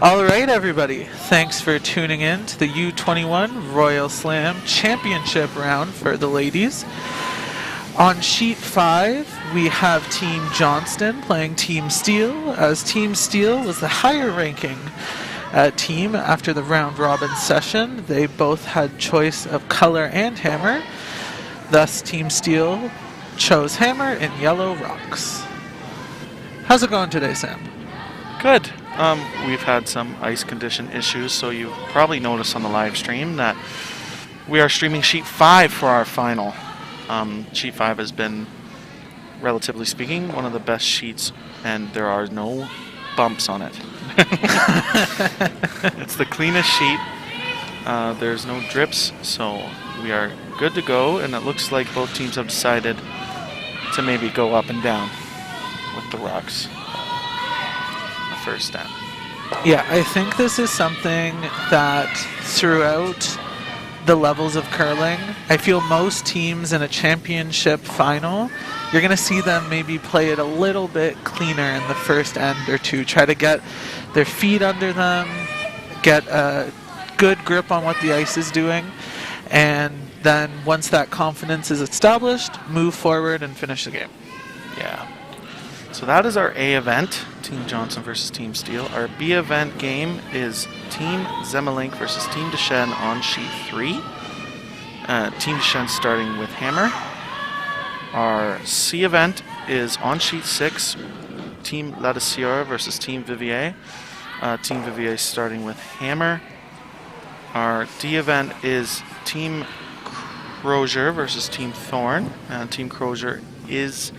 All right, everybody. Thanks for tuning in to the U21 Royal Slam Championship round for the ladies. On sheet 5, we have Team Johnston playing Team Steele, as Team Steele was the higher ranking team after the round robin session. They both had choice of color and hammer. Thus, Team Steele chose hammer in yellow rocks. How's it going today, Sam? Good. We've had some ice condition issues, so you've probably noticed on the live stream that we are streaming sheet 5 for our final. Sheet 5 has been, relatively speaking, one of the best sheets, and there are no bumps on it. It's the cleanest sheet. There's no drips, so we are good to go, and it looks like both teams have decided to maybe go up and down with the rocks. First stand. Yeah, I think this is something that throughout the levels of curling, I feel most teams in a championship final, you're going to see them maybe play it a little bit cleaner in the first end or two, try to get their feet under them, get a good grip on what the ice is doing, and then once that confidence is established, move forward and finish the game. Yeah. So that is our A event, Team Johnson versus Team Steele. Our B event game is Team Zemelink versus Team Deschênes on sheet 3. Team Deschênes starting with hammer. Our C event is on sheet 6, Team Ladouceur versus Team Vivier. Team Vivier starting with hammer. Our D event is Team Crozier versus Team Thorn. Team Crozier is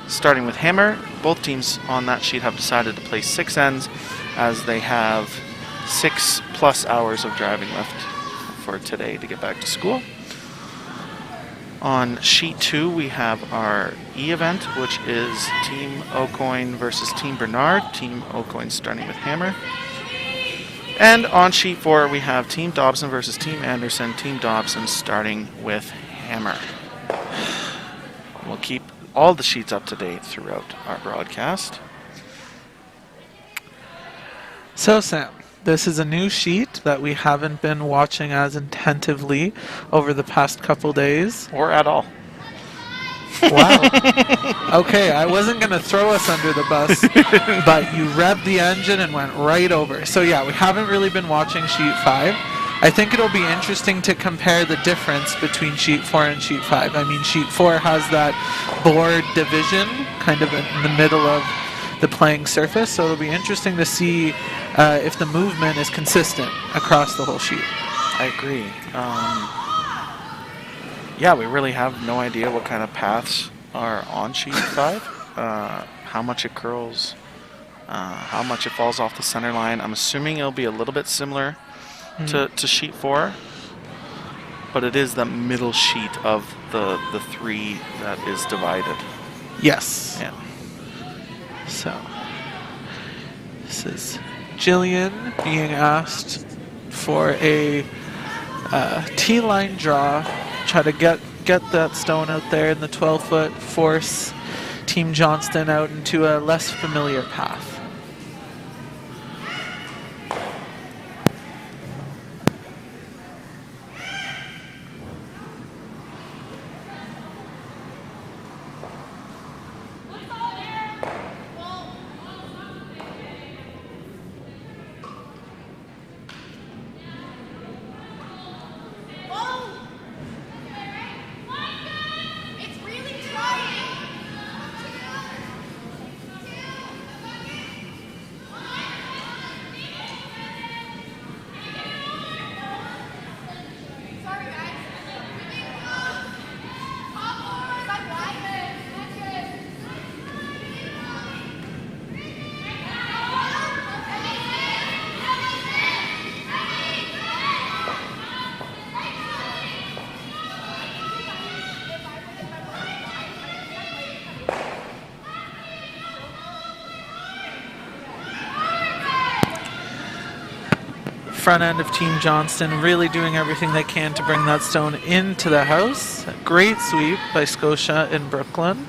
starting with hammer. Both teams on that sheet have decided to play 6 ends, as they have 6+ hours of driving left for today to get back to school. On sheet 2, we have our E event, which is Team Aucoin versus Team Bernard. Team Aucoin starting with hammer. And on sheet 4, we have Team Dobson versus Team Anderson. Team Dobson starting with hammer. We'll keep all the sheets up to date throughout our broadcast. So Sam, this is a new sheet that we haven't been watching as attentively over the past couple days. Or at all. Wow. Okay, I wasn't going to throw us under the bus, but you revved the engine and went right over. So yeah, we haven't really been watching sheet 5. I think it'll be interesting to compare the difference between sheet 4 and sheet 5. I mean, sheet 4 has that board division kind of in the middle of the playing surface, so it'll be interesting to see if the movement is consistent across the whole sheet. I agree. Yeah, we really have no idea what kind of paths are on sheet 5, how much it curls, how much it falls off the center line. I'm assuming it'll be a little bit similar to sheet 4, but it is the middle sheet of the 3 that is divided. Yes. Yeah. So this is Jillian being asked for a T-line draw, try to get that stone out there in the 12-foot, force Team Johnston out into a less familiar path. Front end of Team Johnston really doing everything they can to bring that stone into the house. A great sweep by Scotia in Brooklyn.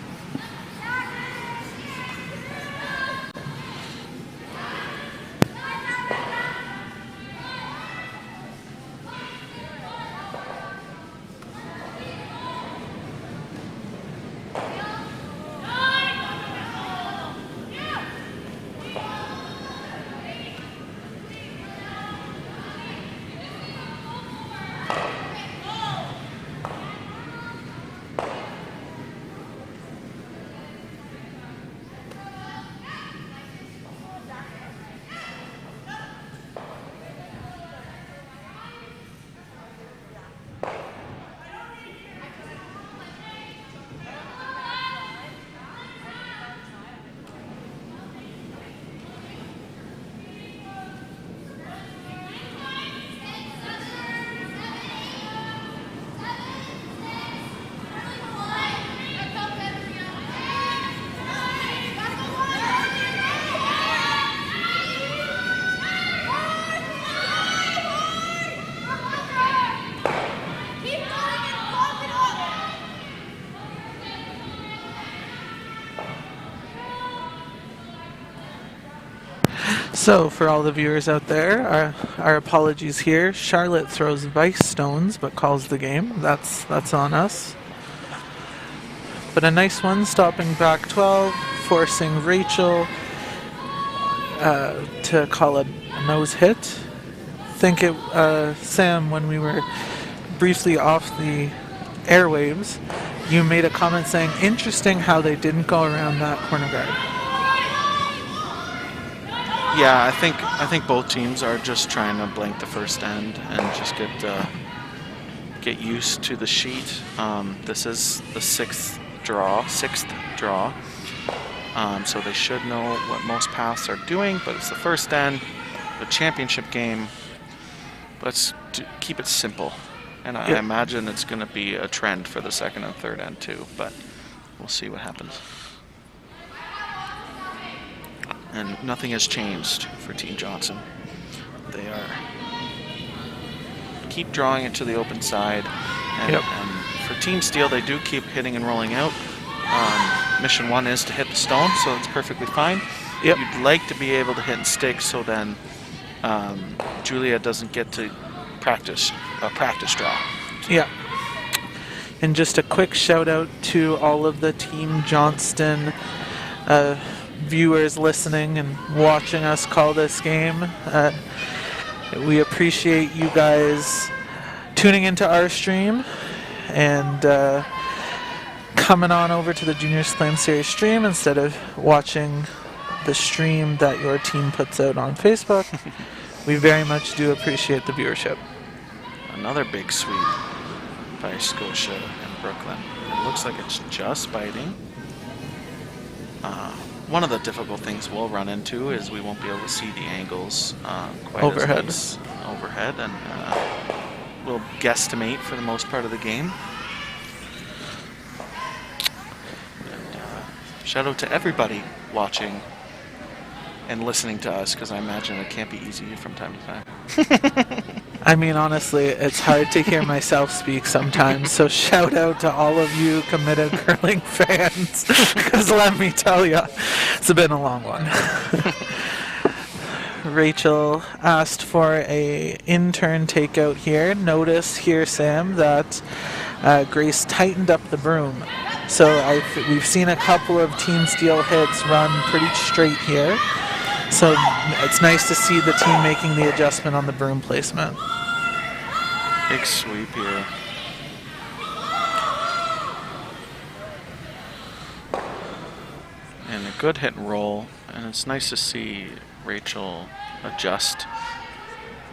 So, for all the viewers out there, our apologies here. Charlotte throws vice stones, but calls the game. That's on us. But a nice one, stopping back 12, forcing Rachel to call a nose hit. Think it, Sam, when we were briefly off the airwaves, you made a comment saying, interesting how they didn't go around that corner guard. Yeah, I think both teams are just trying to blank the first end and just get used to the sheet. This is the sixth draw, so they should know what most paths are doing. But it's the first end, the championship game. Let's keep it simple, and I imagine it's going to be a trend for the second and third end too. But we'll see what happens. And nothing has changed for Team Johnson. They are keep drawing it to the open side. And, and for Team Steel, they do keep hitting and rolling out. Mission 1 is to hit the stone, so it's perfectly fine. You'd like to be able to hit and stick, so then Julia doesn't get to practice a practice draw. Yeah. And just a quick shout out to all of the Team Johnston viewers listening and watching us call this game. We appreciate you guys tuning into our stream and coming on over to the Junior Slam Series stream instead of watching the stream that your team puts out on Facebook. We very much do appreciate the viewership. Another big sweep by Scotia and Brooklyn. It looks like it's just biting. One of the difficult things we'll run into is we won't be able to see the angles quite overhead. as nice overhead, and we'll guesstimate for the most part of the game. And, shout out to everybody watching and listening to us, because I imagine it can't be easy from time to time. I mean, honestly, it's hard to hear myself speak sometimes, so shout out to all of you committed curling fans, because let me tell you, it's been a long one. Rachel asked for a intern takeout here. Notice here, Sam, that Grace tightened up the broom. So we've seen a couple of Team Steel hits run pretty straight here. So it's nice to see the team making the adjustment on the broom placement. Big sweep here. And a good hit and roll. And it's nice to see Rachel adjust.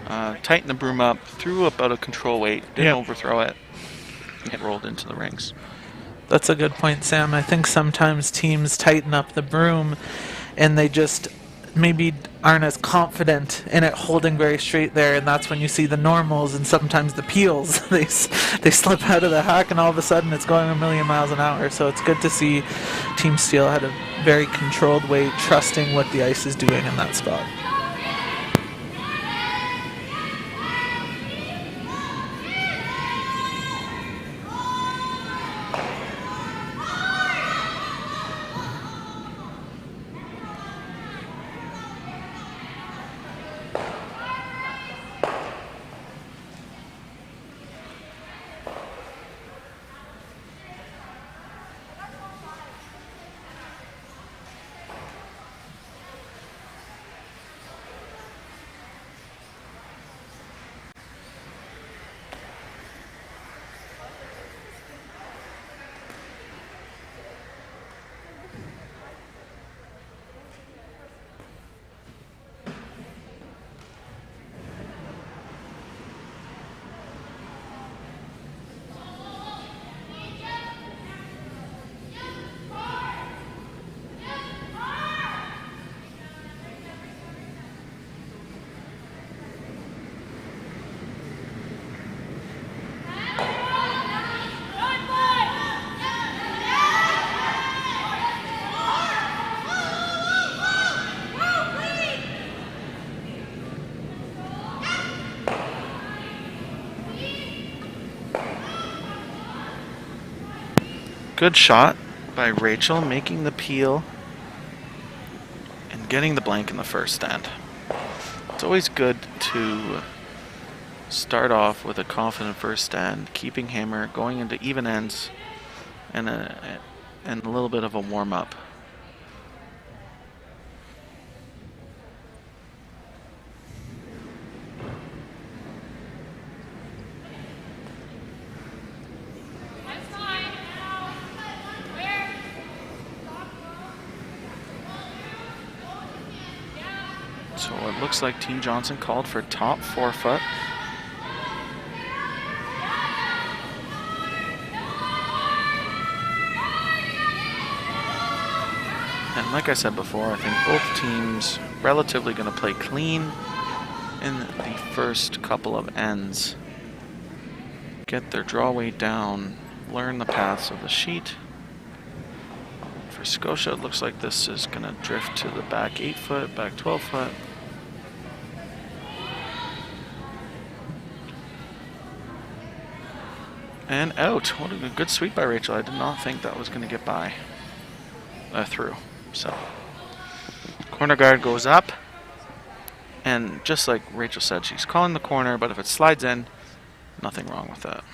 Tighten the broom up, threw about a control weight, didn't overthrow it, and it rolled into the rings. That's a good point, Sam. I think sometimes teams tighten up the broom and they just maybe aren't as confident in it holding very straight there, and that's when you see the normals and sometimes the peels. They slip out of the hack and all of a sudden it's going a million miles an hour. So it's good to see Team Steel had a very controlled weight, trusting what the ice is doing in that spot. Good shot by Rachel, making the peel and getting the blank in the first stand. It's always good to start off with a confident first stand, keeping hammer, going into even ends, and a little bit of a warm-up. So it looks like Team Johnson called for top forefoot. And like I said before, I think both teams relatively going to play clean in the first couple of ends. Get their draw weight down, learn the paths of the sheet. For Scotia, it looks like this is going to drift to the back 8 foot, back 12 foot. And out. What a good sweep by Rachel. I did not think that was going to get by through. So corner guard goes up, and just like Rachel said, she's calling the corner, but if it slides in, nothing wrong with that.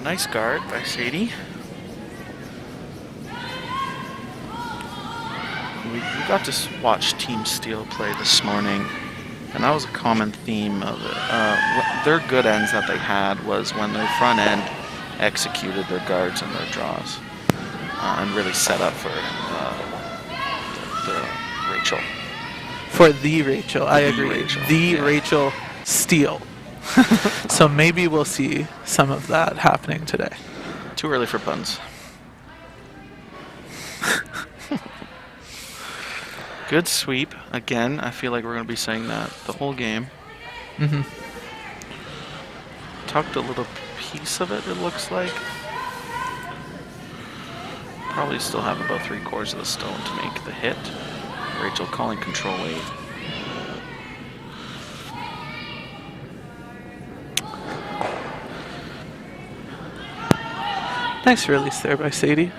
Nice guard by Sadie. We got to watch Team Steel play this morning, and that was a common theme of it. Their good ends that they had was when their front end executed their guards and their draws, and really set up for the Rachel. For the Rachel, I agree. Rachel, the Rachel Steel. So maybe we'll see some of that happening today. Too early for puns. Good sweep. Again, I feel like we're going to be saying that the whole game. Mm-hmm. Tucked a little piece of it looks like. Probably still have about 3/4 of the stone to make the hit. Rachel calling control weight. Nice release there by Sadie.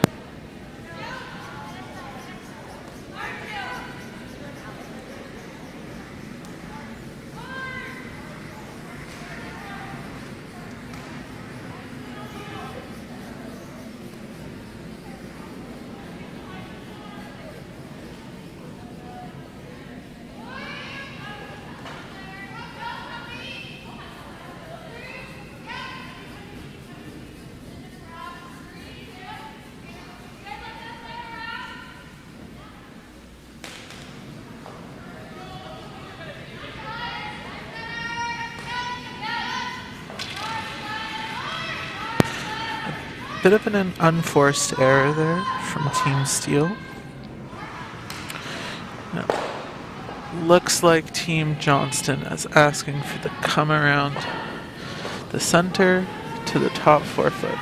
Bit of an unforced error there from Team Steel. Now, looks like Team Johnston is asking for the come around the center to the top 4 foot.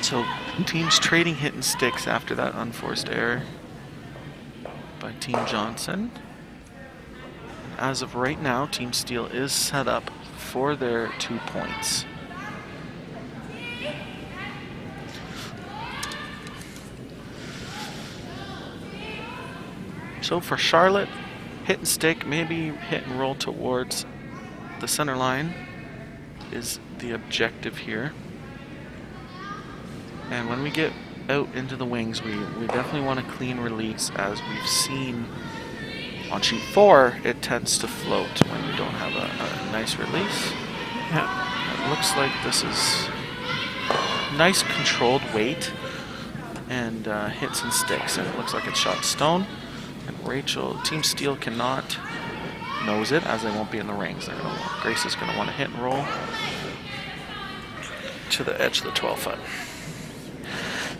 So teams trading hit and sticks after that unforced error by Team Johnson. And as of right now, Team Steel is set up for their 2 points. So for Charlotte, hit and stick, maybe hit and roll towards the center line is the objective here. And when we get out into the wings, we definitely want a clean release. As we've seen on sheet 4, it tends to float when we don't have a nice release. Yeah. It looks like this is nice controlled weight and hits and sticks, and it looks like it's shot stone. And Rachel, Team Steel cannot nose it, as they won't be in the rings. Grace is going to want to hit and roll to the edge of the 12-foot.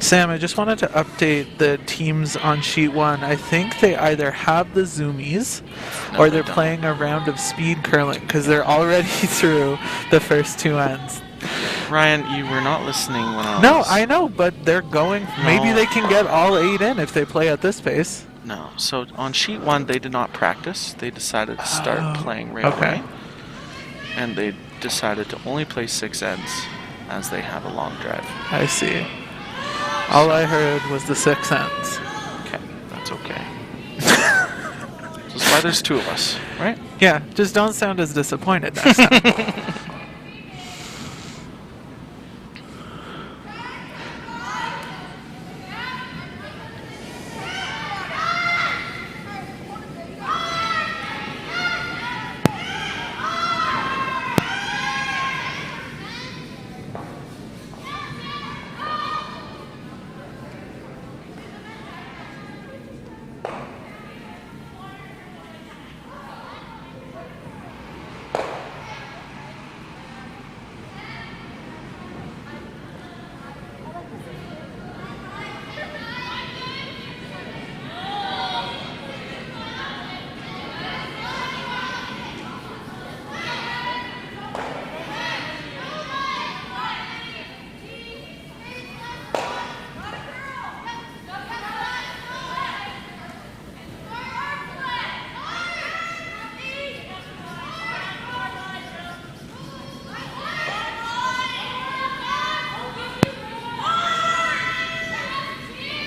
Sam, I just wanted to update the teams on sheet 1. I think they either have the zoomies or they're playing a round of speed curling because they're already through the first 2 ends. Ryan, you were not listening when I was... No, I know, but they're going... No. Maybe they can get all 8 in if they play at this pace. No. So on sheet 1, they did not practice. They decided to start playing right away. And they decided to only play 6 ends as they have a long drive. I see. All I heard was the 6 ends. Okay, that's okay. That's why there's 2 of us, right? Yeah, just don't sound as disappointed next time.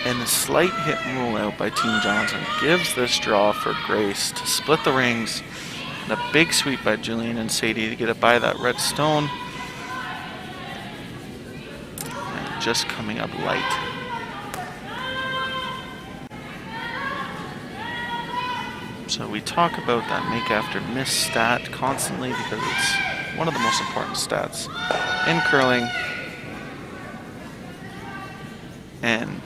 And the slight hit and roll out by Team Johnson gives this draw for Grace to split the rings. And a big sweep by Julian and Sadie to get it by that red stone. And just coming up light. So we talk about that make after miss stat constantly because it's one of the most important stats in curling. And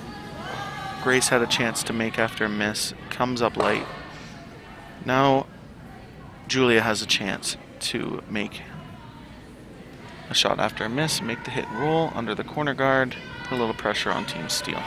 Grace had a chance to make after a miss, comes up light. Now Julia has a chance to make a shot after a miss, make the hit and roll under the corner guard, put a little pressure on Team Steel.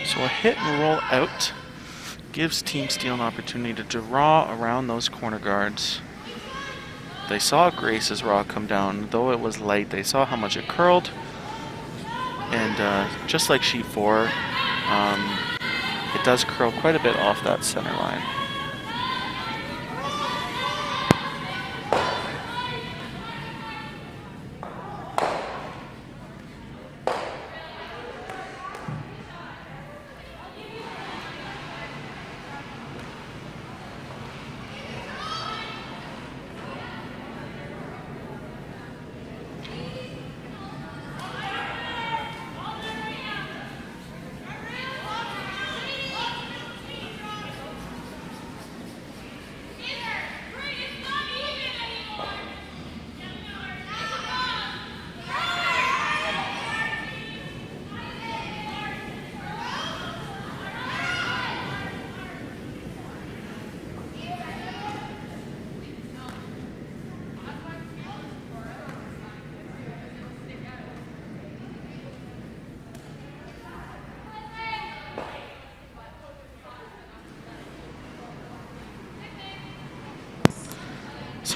So a hit and roll out gives Team Steel an opportunity to draw around those corner guards. They saw Grace's rock come down. Though it was light, they saw how much it curled. And just like sheet 4, it does curl quite a bit off that center line.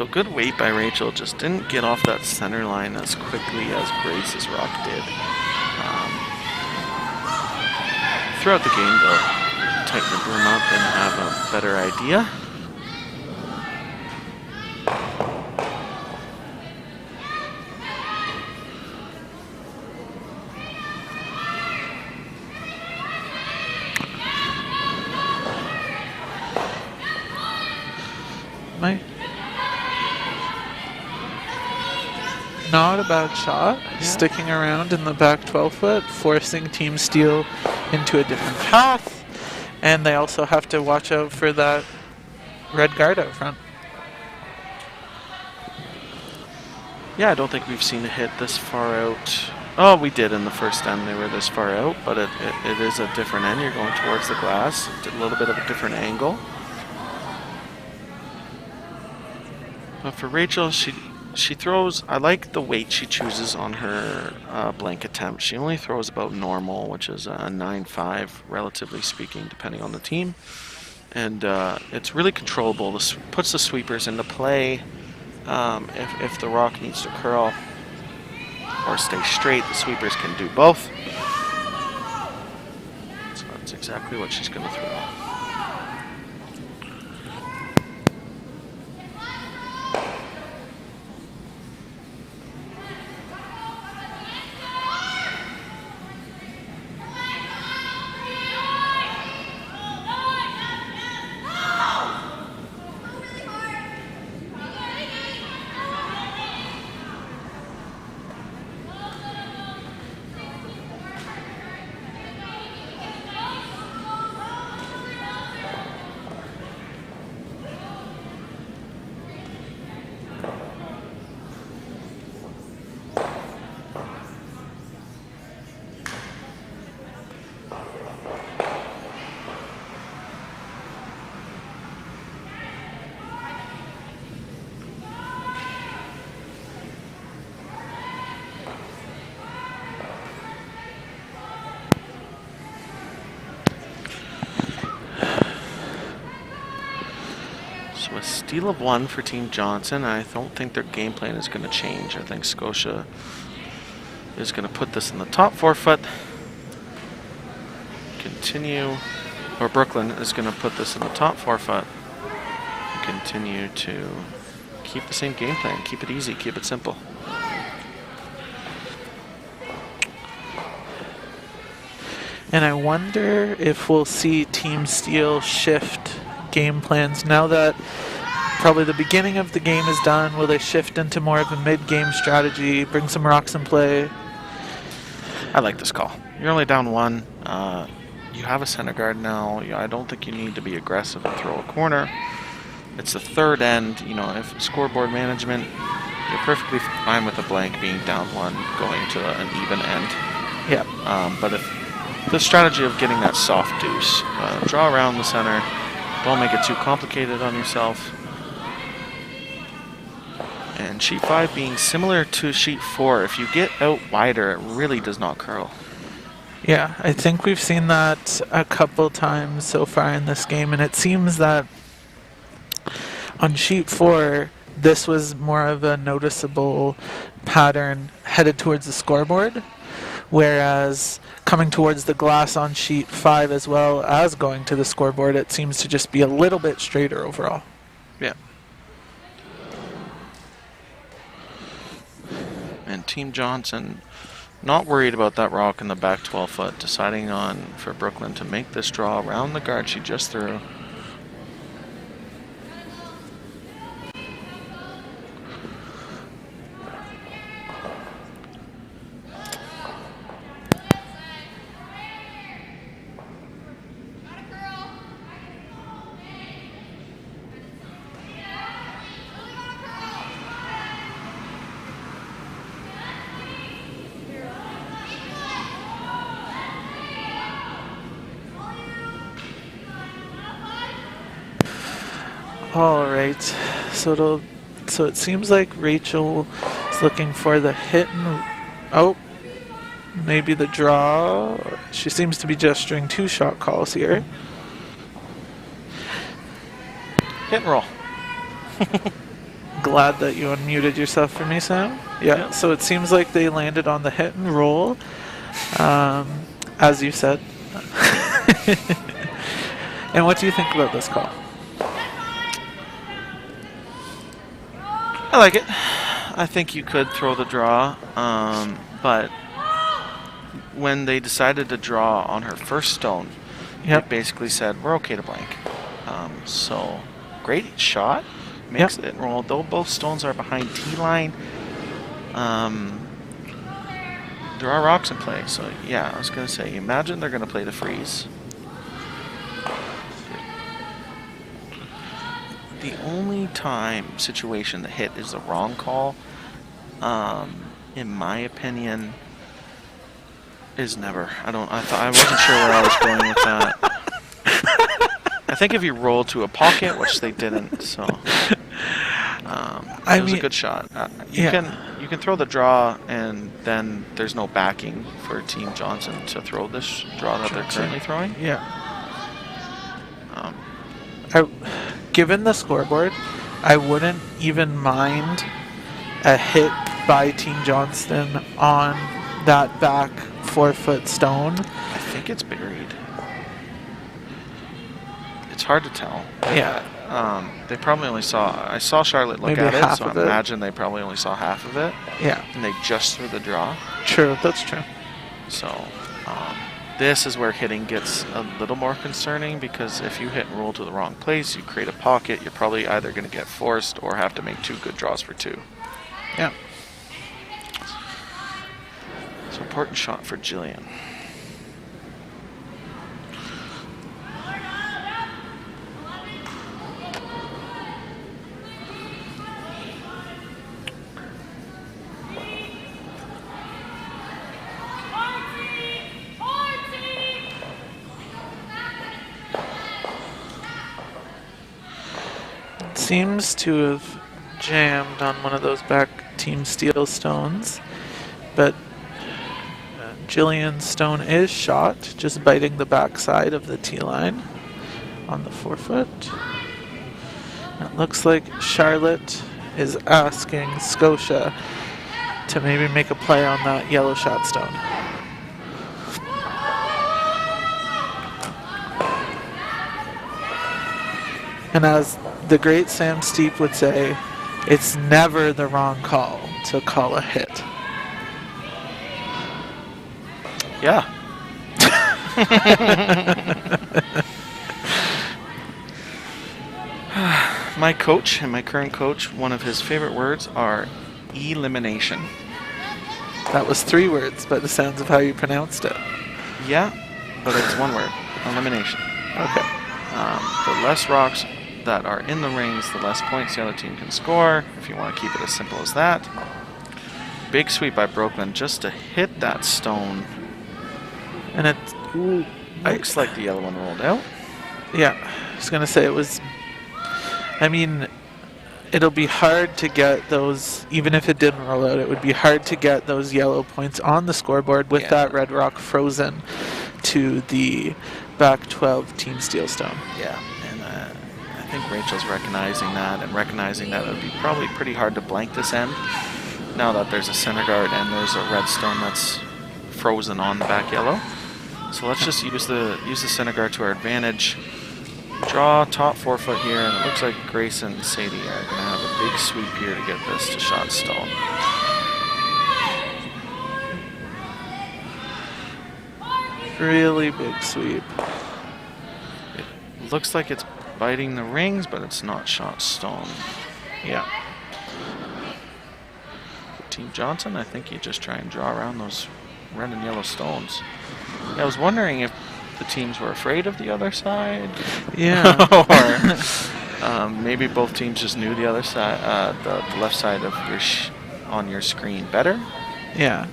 So good weight by Rachel, just didn't get off that center line as quickly as Grace's rock did. Throughout the game, they'll tighten the broom up and have a better idea. Not a bad shot. Yeah. Sticking around in the back 12 foot, forcing Team Steel into a different path. And they also have to watch out for that red guard out front. Yeah, I don't think we've seen a hit this far out. Oh, we did in the first end. They were this far out, but it is a different end. You're going towards the glass. A little bit of a different angle. But for Rachel, she throws, I like the weight she chooses on her blank attempt. She only throws about normal, which is a 9.5, relatively speaking, depending on the team. And it's really controllable. This puts the sweepers into play. If the rock needs to curl or stay straight, the sweepers can do both. So that's exactly what she's going to throw. So a steal of 1 for Team Johnson. I don't think their game plan is going to change. I think Scotia is going to put this in the top 4 foot. Continue, or Brooklyn is going to put this in the top 4 foot. Continue to keep the same game plan. Keep it easy. Keep it simple. And I wonder if we'll see Team Steel shift game plans now that probably the beginning of the game is done. Will they shift into more of a mid-game strategy, bring some rocks in play? I like this call. You're only down 1. You have a center guard now. I don't think you need to be aggressive and throw a corner. It's the third end. You know, if scoreboard management, you're perfectly fine with a blank being down 1 going to an even end. Yeah. But if the strategy of getting that soft deuce, draw around the center, don't make it too complicated on yourself. And sheet 5 being similar to sheet 4, if you get out wider, it really does not curl. Yeah, I think we've seen that a couple times so far in this game, and it seems that on sheet 4, this was more of a noticeable pattern headed towards the scoreboard, whereas coming towards the glass on sheet 5 as well as going to the scoreboard, it seems to just be a little bit straighter overall. Yeah. And Team Johnson not worried about that rock in the back 12 foot, deciding on for Brooklyn to make this draw around the guard she just threw. All right, so it seems like Rachel is looking for the hit and oh, maybe the draw. She seems to be gesturing 2 shot calls here. Hit and roll. glad that you unmuted yourself for me, Sam. Yeah, so it seems like they landed on the hit and roll, as you said. And what do you think about this call? I like it. I think you could throw the draw, but when they decided to draw on her first stone, it basically said, we're okay to blank. So, great shot. Makes it roll. Though both stones are behind T-line, there are rocks in play. So, yeah, I was going to say, imagine they're going to play the freeze. The only situation the hit is the wrong call, in my opinion, is never. I wasn't sure where I was going with that. I think if you roll to a pocket, which they didn't, so it was a good shot. You can throw the draw, and then there's no backing for Team Johnson to throw this draw that they're currently throwing. Yeah. Given the scoreboard, I wouldn't even mind a hit by Team Johnston on that back 4-foot stone. I think it's buried. It's hard to tell. Yeah. They probably only saw. I saw Charlotte look Maybe at it, so I half of it. imagine they probably only saw half of it. Yeah. And they just threw the draw. True, that's true. So, this is where hitting gets a little more concerning, because if you hit and roll to the wrong place, you create a pocket, you're probably either going to get forced or have to make 2 good draws for 2. Yeah. So, important shot for Jillian. Seems to have jammed on one of those back Team Steel stones, but Jillian's stone is shot, just biting the back side of the T-line on the 4-foot. It looks like Charlotte is asking Scotia to maybe make a play on that yellow shot stone. And as the great Sam Steep would say, it's never the wrong call to call a hit. Yeah. My coach and my current coach, one of his favorite words are elimination. That was 3 words by the sounds of how you pronounced it. Yeah, but it's 1 word. Elimination. Okay. The less rocks that are in the rings, the less points the other team can score, if you want to keep it as simple as that. Big sweep by Brooklyn just to hit that stone. And it looks like the yellow one rolled out. Yeah, I was going to say it was... I mean, it'll be hard to get those, even if it didn't roll out, it would be hard to get those yellow points on the scoreboard with that red rock frozen to the back 12 Team Steel stone. Yeah, and I think Rachel's recognizing that, and recognizing that it would be probably pretty hard to blank this end now that there's a center guard and there's a red stone that's frozen on the back yellow. So let's just use the center guard to our advantage. Draw top 4-foot here, and it looks like Grace and Sadie are going to have a big sweep here to get this to shot stone. Really big sweep. It looks like it's biting the rings, but it's not shot stone. Yeah. Team Johnson, I think you just try and draw around those red and yellow stones. I was wondering if the teams were afraid of the other side. Yeah. Or maybe both teams just knew the other side, the left side of on your screen better. Yeah.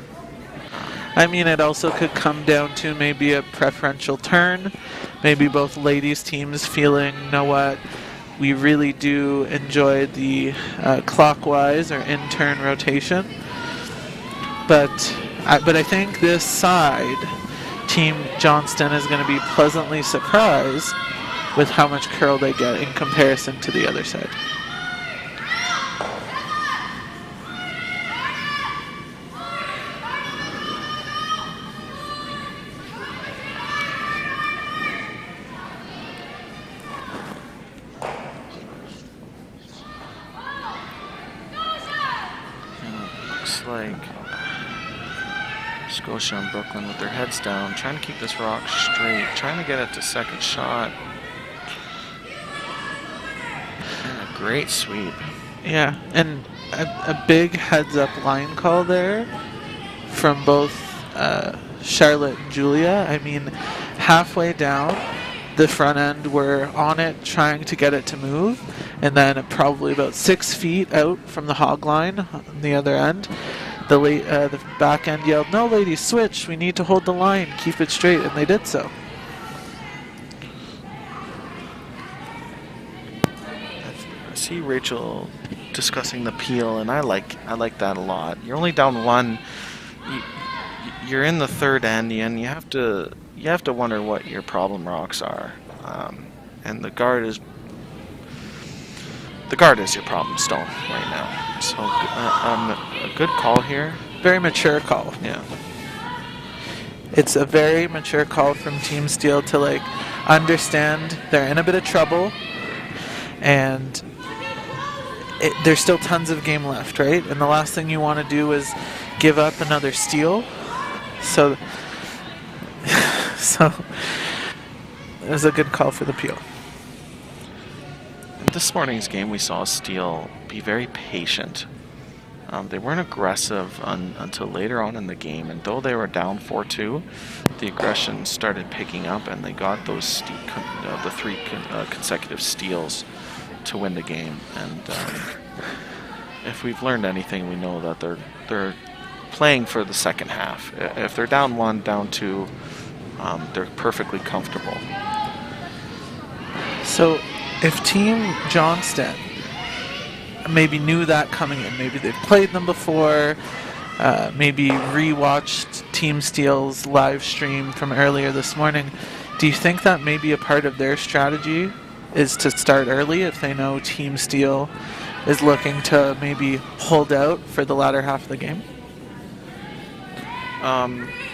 I mean, it also could come down to maybe a preferential turn. Maybe both ladies' teams feeling, you know what, we really do enjoy the clockwise or in-turn rotation. But I think this side, Team Johnston, is going to be pleasantly surprised with how much curl they get in comparison to the other side. looks like Scotia and Brooklyn with their heads down, trying to keep this rock straight, trying to get it to second shot. And a great sweep. Yeah, and a big heads-up line call there from both Charlotte and Julia. I mean, halfway down, the front end were on it, trying to get it to move, and then probably about 6 feet out from the hog line on the other end, the back end yelled, "No, ladies, switch. We need to hold the line. Keep it straight," and they did so. I see Rachel discussing the peel, and I like that a lot. You're only down one. You're in the third end, and you have to wonder what your problem rocks are, and the guard is your problem stone right now. So a good call here. Very mature call. Yeah. It's a very mature call from Team Steel to like understand they're in a bit of trouble, and there's still tons of game left, right? And the last thing you want to do is give up another steal. So it was a good call for the peel. In this morning's game, we saw Steel be very patient. They weren't aggressive until later on in the game, and though they were down 4-2, the aggression started picking up, and they got those the three consecutive steals to win the game. And if we've learned anything, we know that they're playing for the second half. If they're down 1, down 2, they're perfectly comfortable. So if Team Johnston maybe knew that coming in, maybe they've played them before, maybe rewatched Team Steel's live stream from earlier this morning, do you think that may be a part of their strategy is to start early if they know Team Steel is looking to maybe hold out for the latter half of the game?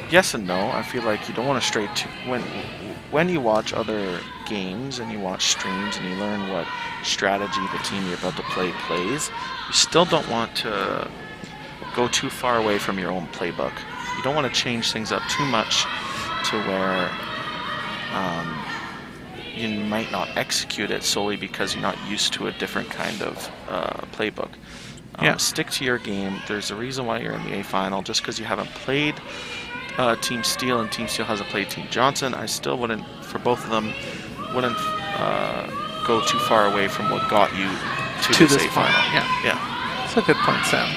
Yes and no. I feel like you don't want to stray too... When you watch other games and you watch streams and you learn what strategy the team you're about to play plays, you still don't want to go too far away from your own playbook. You don't want to change things up too much to where you might not execute it solely because you're not used to a different kind of playbook. Stick to your game. There's a reason why you're in the A final. Just because you haven't played Team Steel and Team Steel hasn't played Team Johnson, I still wouldn't, for both of them, wouldn't go too far away from what got you to this A final. Yeah. That's a good point, Sam.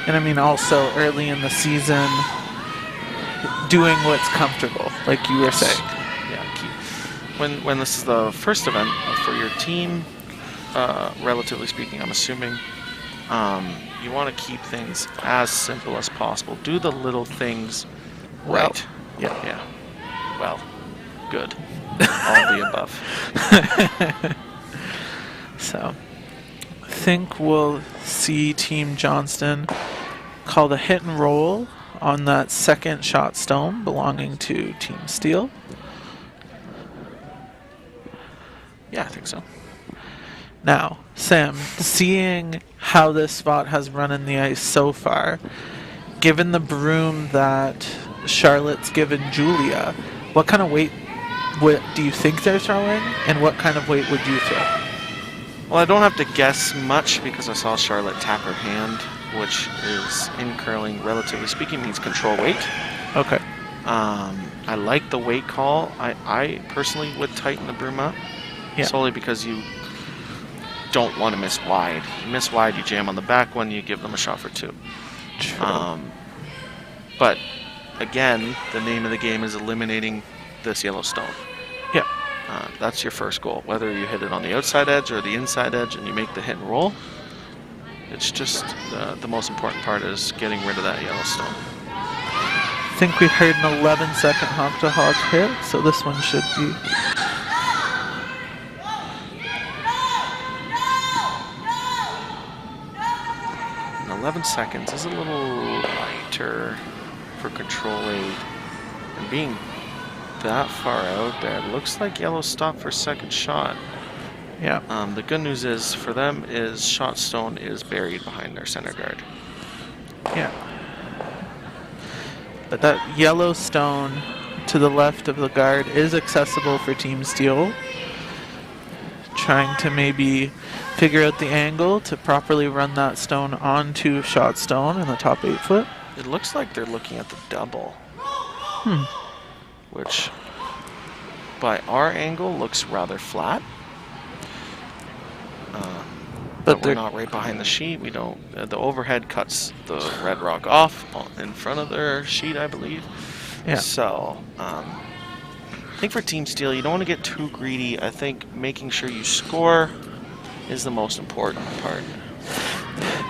And I mean, also early in the season, doing what's comfortable, like you were saying. Yeah. When this is the first event for your team, relatively speaking, I'm assuming, you want to keep things as simple as possible. Do the little things right. Yeah. Well, good. All the above. So, I think we'll see Team Johnston call the hit and roll on that second shot stone belonging to Team Steel. Yeah, I think so. Now, Sam, seeing how this spot has run in the ice so far, given the broom that Charlotte's given Julia, what kind of weight do you think they're throwing, and what kind of weight would you throw? Well, I don't have to guess much because I saw Charlotte tap her hand, which is in curling, relatively speaking, means control weight. Okay. I like the weight call. I personally would tighten the broom up, solely because you don't want to miss wide. You miss wide, you jam on the back one, you give them a shot for 2. True. But again, the name of the game is eliminating this yellow stone. Yeah. That's your first goal. Whether you hit it on the outside edge or the inside edge and you make the hit and roll, it's just the most important part is getting rid of that yellow stone. I think we heard an 11-second hog to hog hit, so this one should be... 11 seconds is a little lighter for control weight, and being that far out there, it looks like yellow stop for second shot. Yeah. The good news is for them is shot stone is buried behind their center guard. Yeah. But that yellow stone to the left of the guard is accessible for Team Steel. Trying to maybe figure out the angle to properly run that stone onto shot stone in the top 8 foot. It looks like they're looking at the double. Which, by our angle, looks rather flat. But we're not right behind the sheet. We don't. The overhead cuts the red rock off in front of their sheet, I believe. Yeah. So, I think for Team Steel, you don't want to get too greedy. I think making sure you score is the most important part.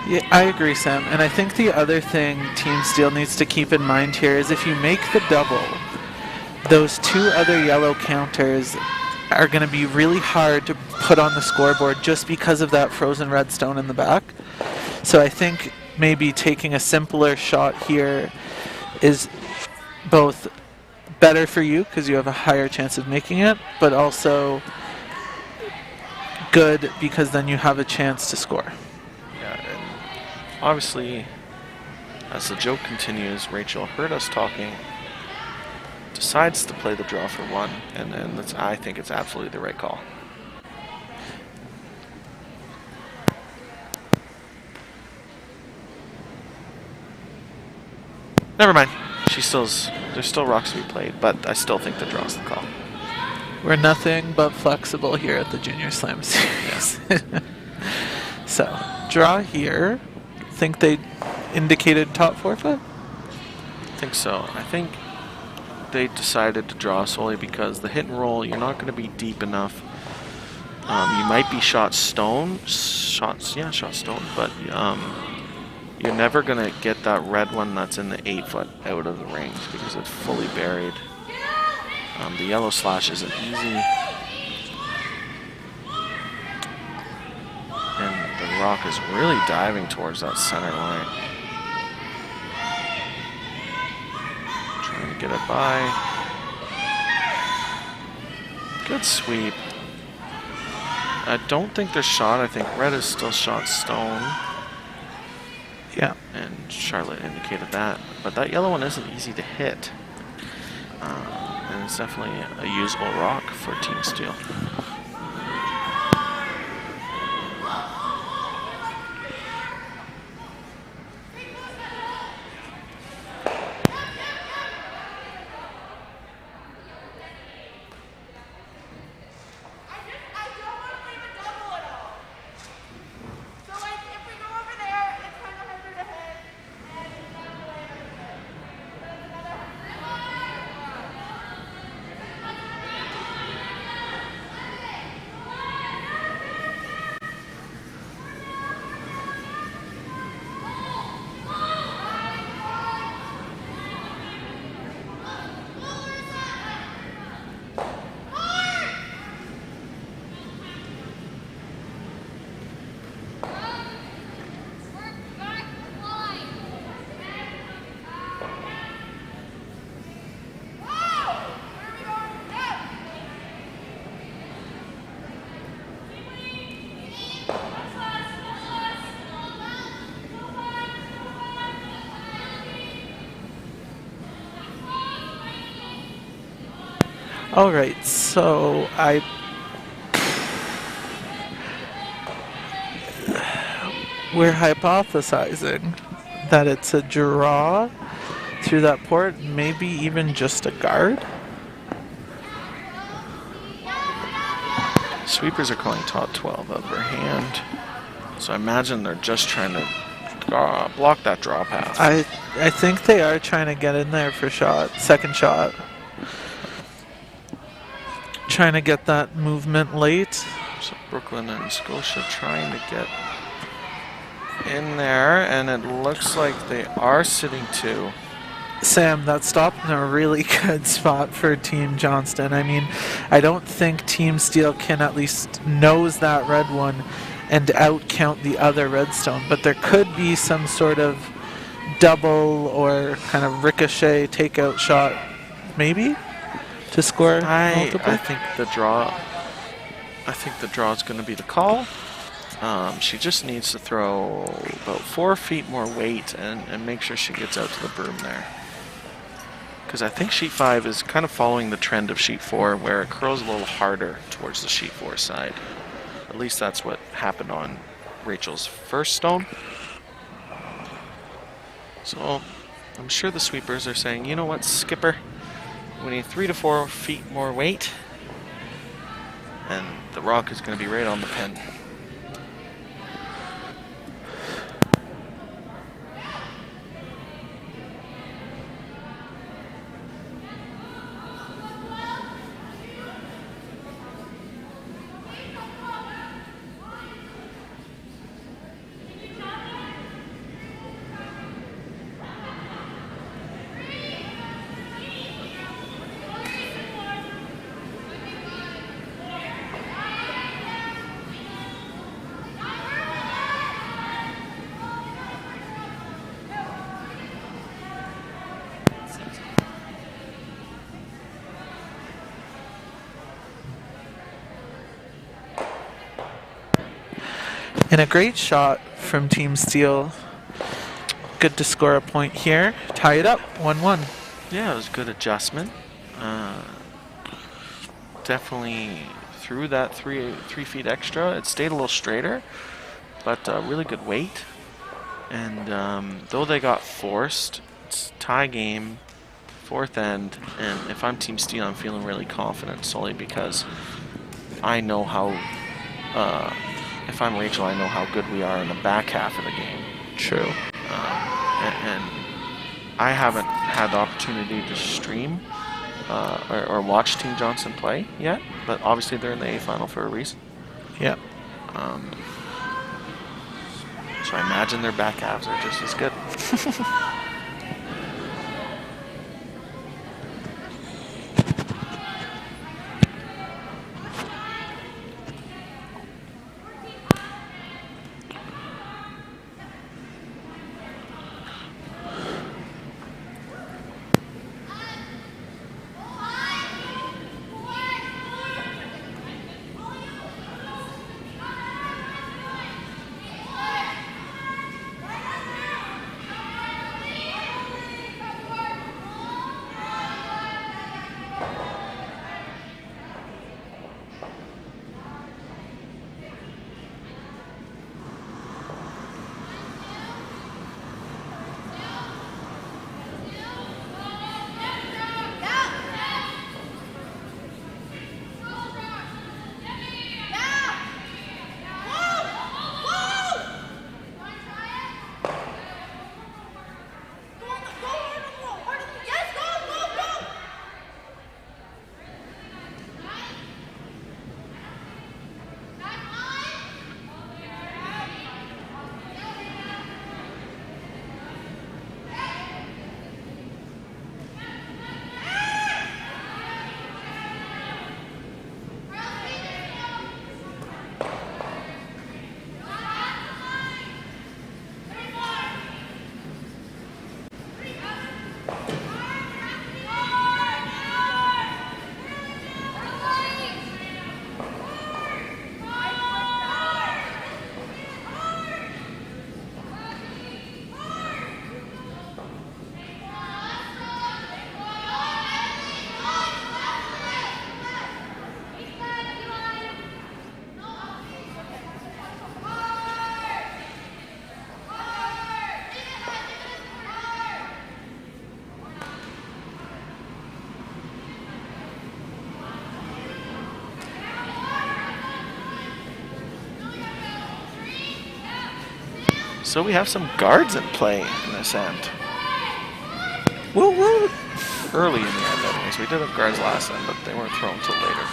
Yeah, I agree, Sam. And I think the other thing Team Steel needs to keep in mind here is if you make the double, those 2 other yellow counters are going to be really hard to put on the scoreboard just because of that frozen red stone in the back. So I think maybe taking a simpler shot here is both better for you because you have a higher chance of making it, but also good because then you have a chance to score. Yeah, and obviously, as the joke continues, Rachel heard us talking, decides to play the draw for 1, and then I think it's absolutely the right call. Never mind. There's still rocks to be played, but I still think the draw's the call. We're nothing but flexible here at the Junior Slam Series. So, draw here. Think they indicated top forfeit? I think so. I think they decided to draw solely because the hit and roll, you're not going to be deep enough. You might be shot stone, but you're never going to get that red one that's in the 8 foot out of the range because it's fully buried. The yellow slash isn't easy. And the rock is really diving towards that center line. Trying to get it by. Good sweep. I don't think they're shot. I think red is still shot stone. Yeah. And Charlotte indicated that. But that yellow one isn't easy to hit. And it's definitely a usable rock for Team Steel. Alright, so we're hypothesizing that it's a draw through that port, maybe even just a guard. Sweepers are calling top 12 of their hand. So I imagine they're just trying to block that draw path. I think they are trying to get in there for second shot. Trying to get that movement late. So Brooklyn and Scotia trying to get in there, and it looks like they are sitting 2. Sam, that stopped in a really good spot for Team Johnston. I mean, I don't think Team Steel can at least nose that red one and outcount the other redstone, but there could be some sort of double or kind of ricochet takeout shot, maybe, to score multiple. I think the draw is going to be the call. She just needs to throw about 4 feet more weight and make sure she gets out to the broom there. Because I think sheet 5 is kind of following the trend of sheet 4, where it curls a little harder towards the sheet 4 side. At least that's what happened on Rachel's first stone. So I'm sure the sweepers are saying, you know what, skipper, we need 3 to 4 feet more weight, and the rock is going to be right on the pin. And a great shot from Team Steel. Good to score a point here. Tie it up, 1-1. Yeah, it was a good adjustment. Definitely threw that 3 feet extra. It stayed a little straighter, but really good weight. And though they got forced, it's tie game, 4th end, and if I'm Team Steel, I'm feeling really confident solely because I know how, if I'm Rachel, I know how good we are in the back half of the game. True. And I haven't had the opportunity to stream or watch Team Johnson play yet, but obviously they're in the A final for a reason. Yeah. So I imagine their back halves are just as good. So we have some guards in play in this end. Woo woo! Early in the end, anyways. We did have guards last end, but they weren't thrown until later.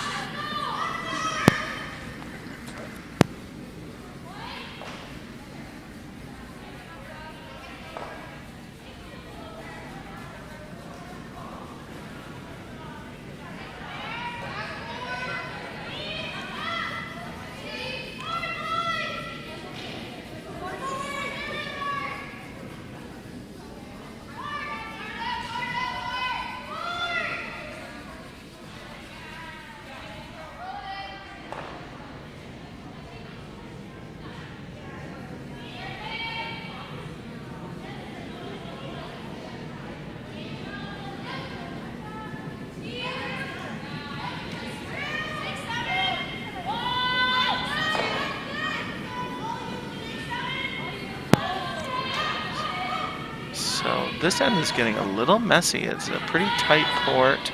So this end is getting a little messy. It's a pretty tight port.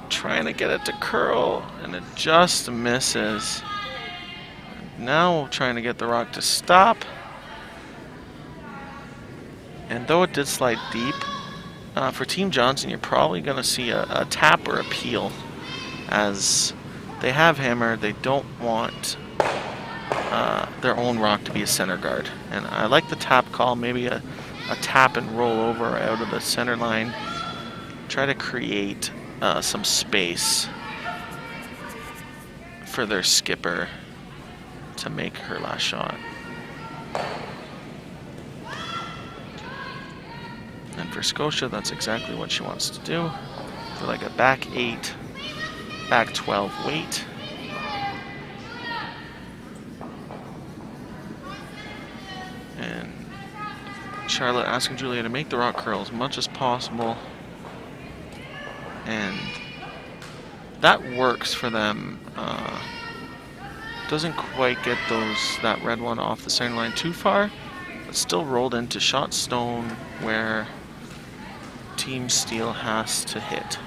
Trying to get it to curl, and it just misses. Now trying to get the rock to stop. And though it did slide deep, for Team Johnson, you're probably going to see a tap or a peel, as they have hammer. They don't want their own rock to be a center guard. And I like the tap call, maybe a tap and roll over out of the center line. Try to create some space for their skipper to make her last shot. And for Scotia, that's exactly what she wants to do. For like a back 8, back 12 weight. And Charlotte asking Julia to make the rock curl as much as possible. And that works for them. Doesn't quite get that red one off the center line too far, but still rolled into shot stone where Team Steel has to hit.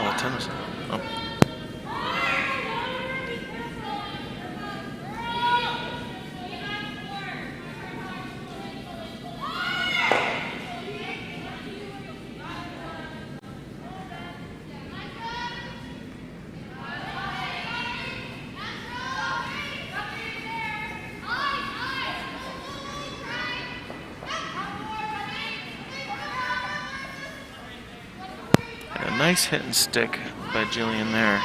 Oh, tennis. Oh. And a nice hit and stick by Jillian there.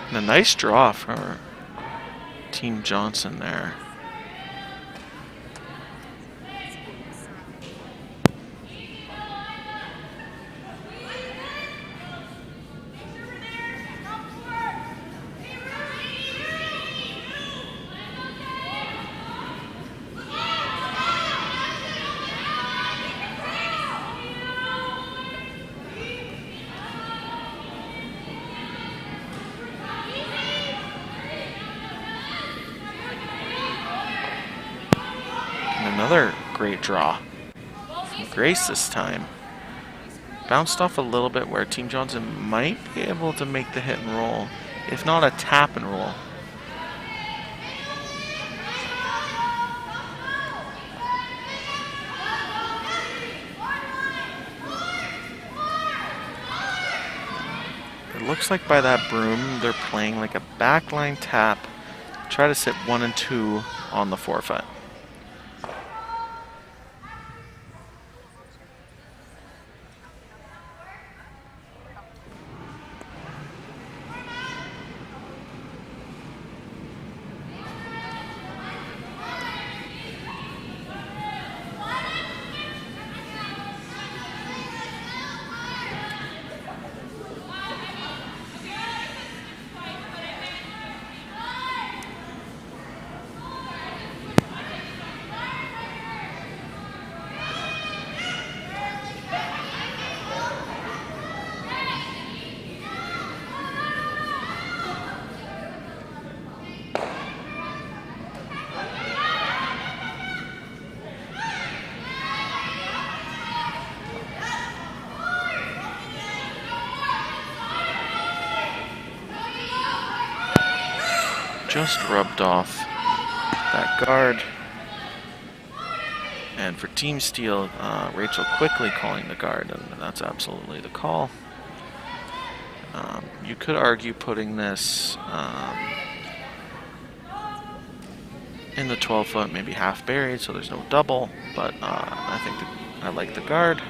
And a nice draw for Team Johnson there. Another great draw from Grace this time. Bounced off a little bit where Team Johnson might be able to make the hit and roll, if not a tap and roll. It looks like by that broom they're playing like a backline tap. Try to sit 1 and 2 on the forefoot. just rubbed off that guard. And for Team Steel, Rachel quickly calling the guard, and that's absolutely the call. You could argue putting this in the 12-foot, maybe half buried, so there's no double, but I think I like the guard.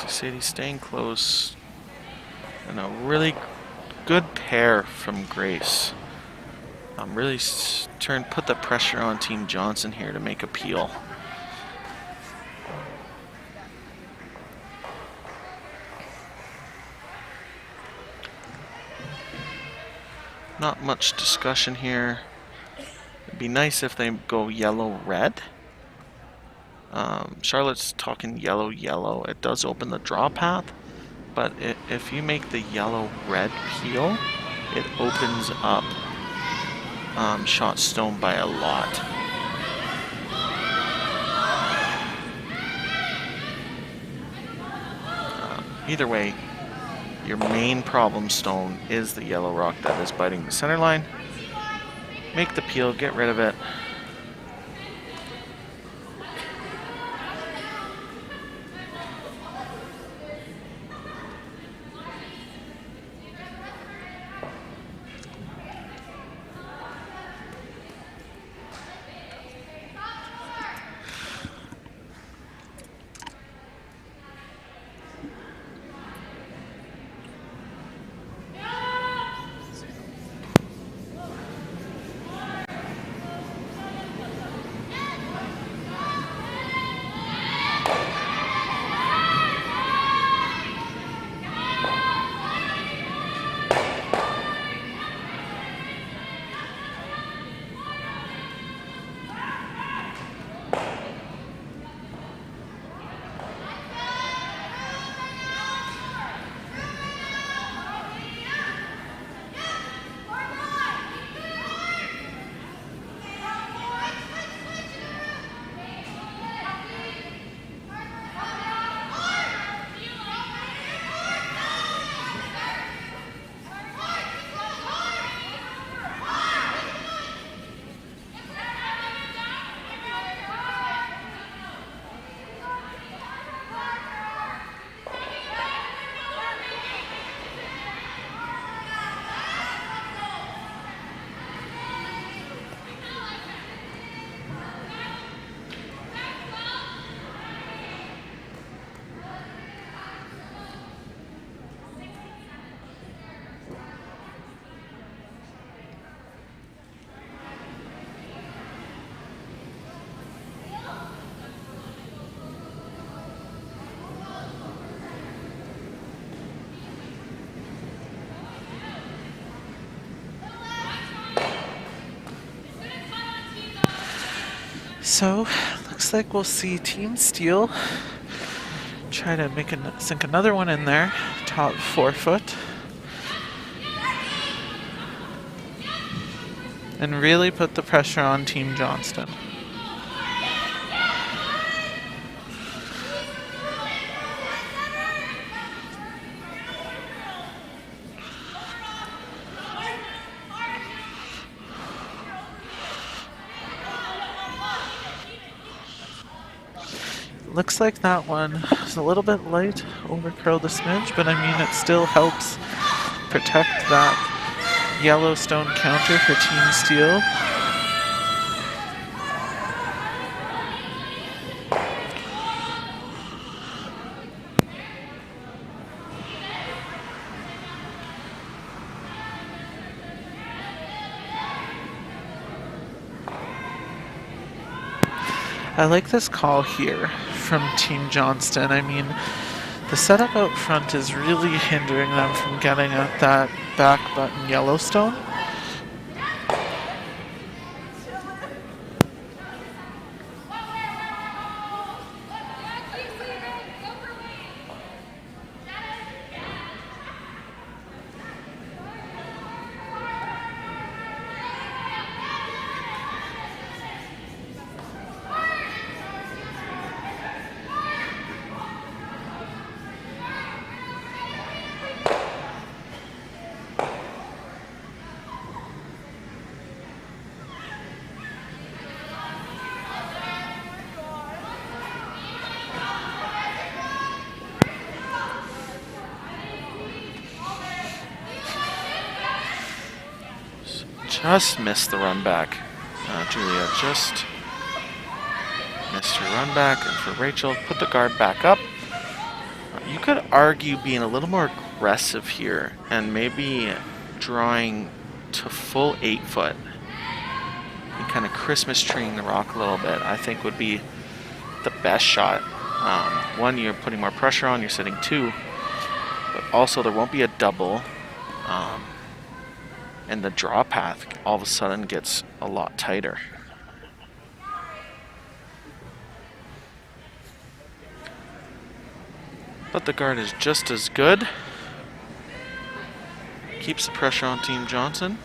Sadie staying close, and a really good pair from Grace. Really put the pressure on Team Johnson here to make a peel. Not much discussion here. It'd be nice if they go yellow-red. Charlotte's talking yellow-yellow. It does open the draw path, but if you make the yellow-red peel, it opens up shot stone by a lot. Either way, your main problem stone is the yellow rock that is biting the center line. Make the peel, get rid of it. So, looks like we'll see Team Steel try to sink another one in there, top 4 foot. And really put the pressure on Team Johnston. Looks like that one is a little bit light, over curled a smidge, but I mean it still helps protect that Yellowstone counter for Team Steel. I like this call here from Team Johnston. I mean, the setup out front is really hindering them from getting at that back button Yellowstone. Just missed the run back. Julia just missed her run back. And for Rachel, put the guard back up. You could argue being a little more aggressive here and maybe drawing to full 8 foot and kind of Christmas treeing the rock a little bit, I think would be the best shot. One, you're putting more pressure on, you're sitting 2, but also there won't be a double, and the draw path all of a sudden gets a lot tighter. But the guard is just as good. Keeps the pressure on Team Johnson.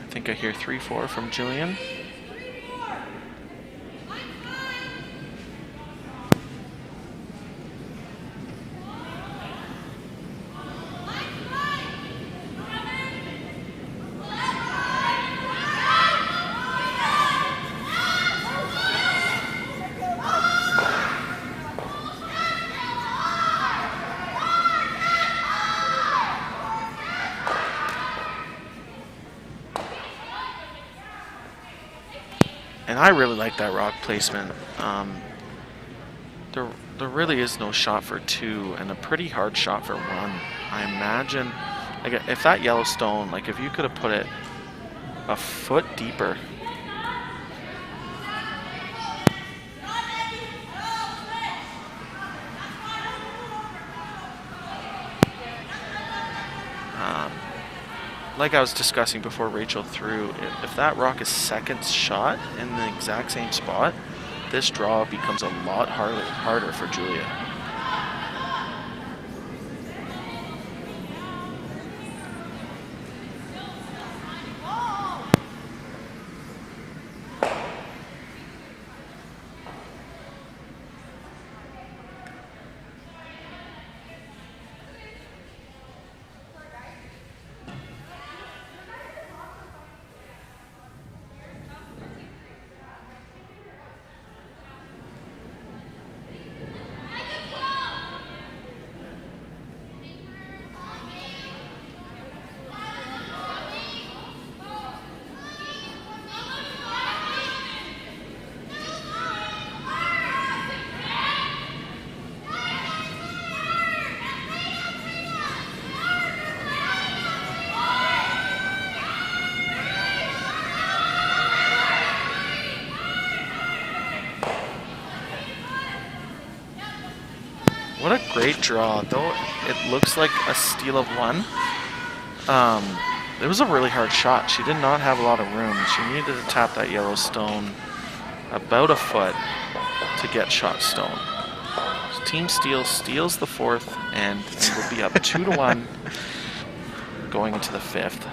I think I hear 3-4 from Jillian. And I really like that rock placement. There really is no shot for 2 and a pretty hard shot for 1. I imagine, like, if that Yellowstone, like if you could have put it a foot deeper. Like I was discussing before Rachel threw, if that rock is second shot in the exact same spot, this draw becomes a lot harder for Julia. What a great draw, though it looks like a steal of 1. It was a really hard shot. She did not have a lot of room. She needed to tap that Yellowstone about a foot to get shot stone. So Team Steel steals the 4th and will be up 2-1 going into the 5th.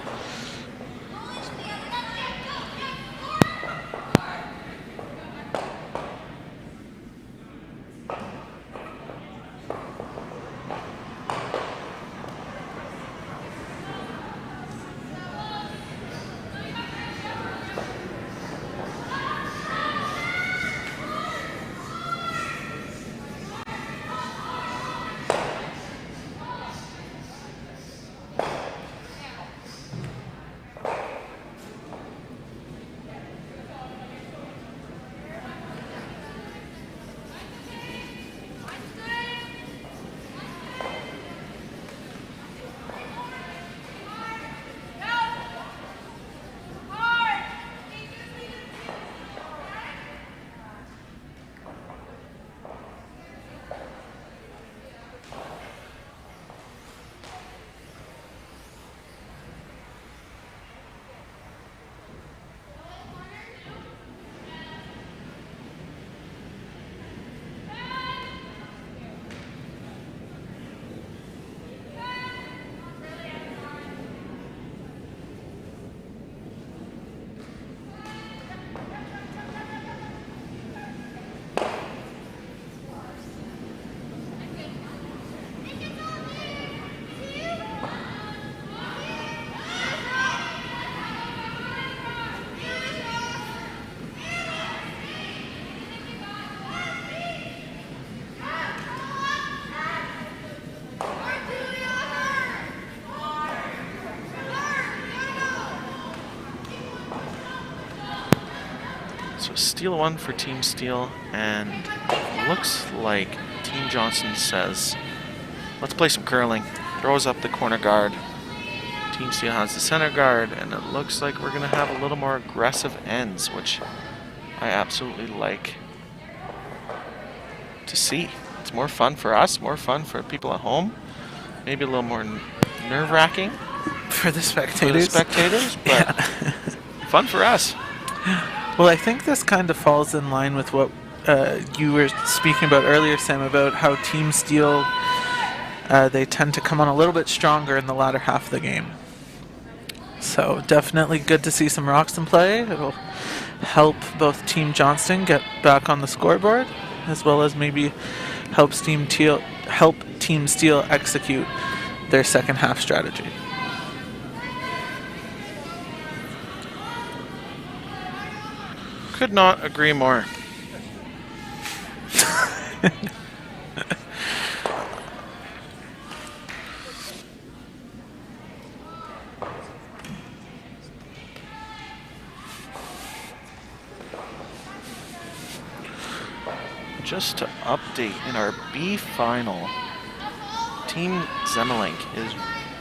steal one for Team Steel, and it looks like Team Johnson says, let's play some curling. Throws up the corner guard. Team Steel has the center guard, and it looks like we're going to have a little more aggressive ends, which I absolutely like to see. It's more fun for us, more fun for people at home, maybe a little more nerve-wracking For the spectators. But Yeah. fun for us. Well, I think this kind of falls in line with what you were speaking about earlier, Sam, about how Team Steel, they tend to come on a little bit stronger in the latter half of the game. So definitely good to see some Roxton play. It'll help both Team Johnston get back on the scoreboard, as well as maybe help Team Steel execute their second half strategy. Could not agree more. Just to update, in our B final, Team Zemelink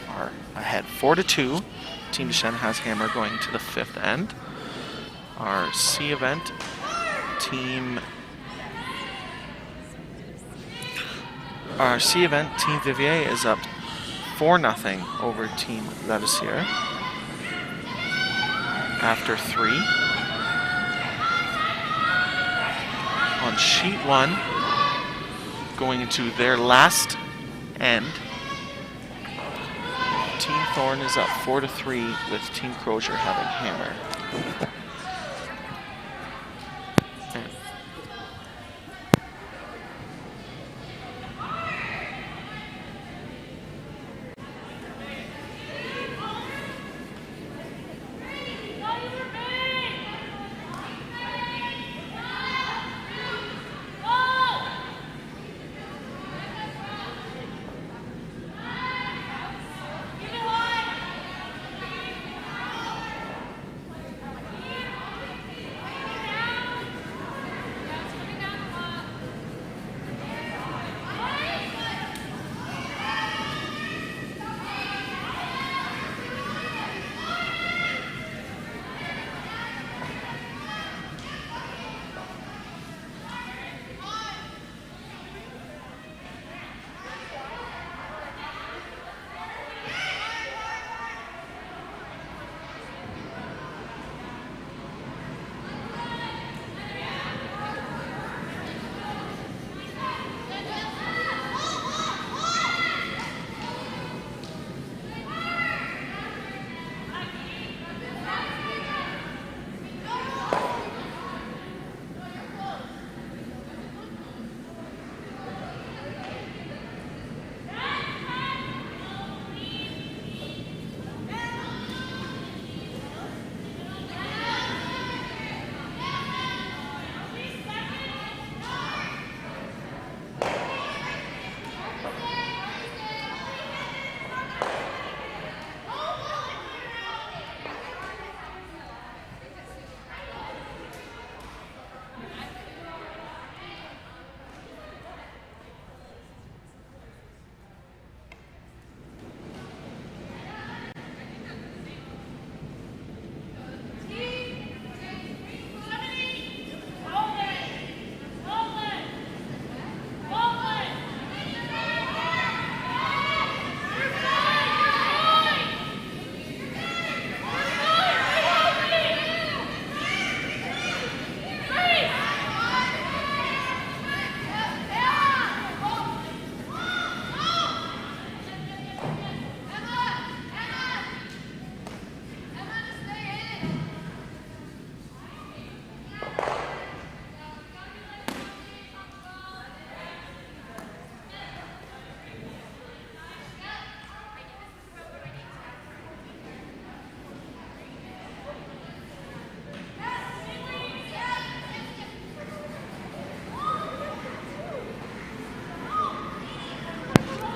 are ahead 4-2. Team Deschênes has hammer going to the 5th end. Our C event, Team Vivier is up 4-0 over Team Ladouceur after 3. On sheet 1, going into their last end, Team Thorn is up 4-3 with Team Crozier having hammer.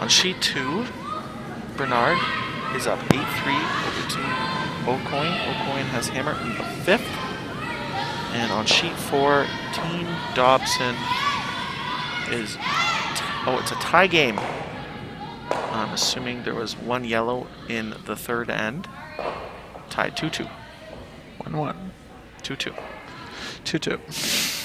On sheet 2, Bernard is up 8-3 over Team Aucoin. Aucoin has hammer in the 5th. And on sheet 4, Team Dobson is... Oh, it's a tie game. I'm assuming there was one yellow in the third end. Tied 2-2. 1-1. 2-2. 2-2.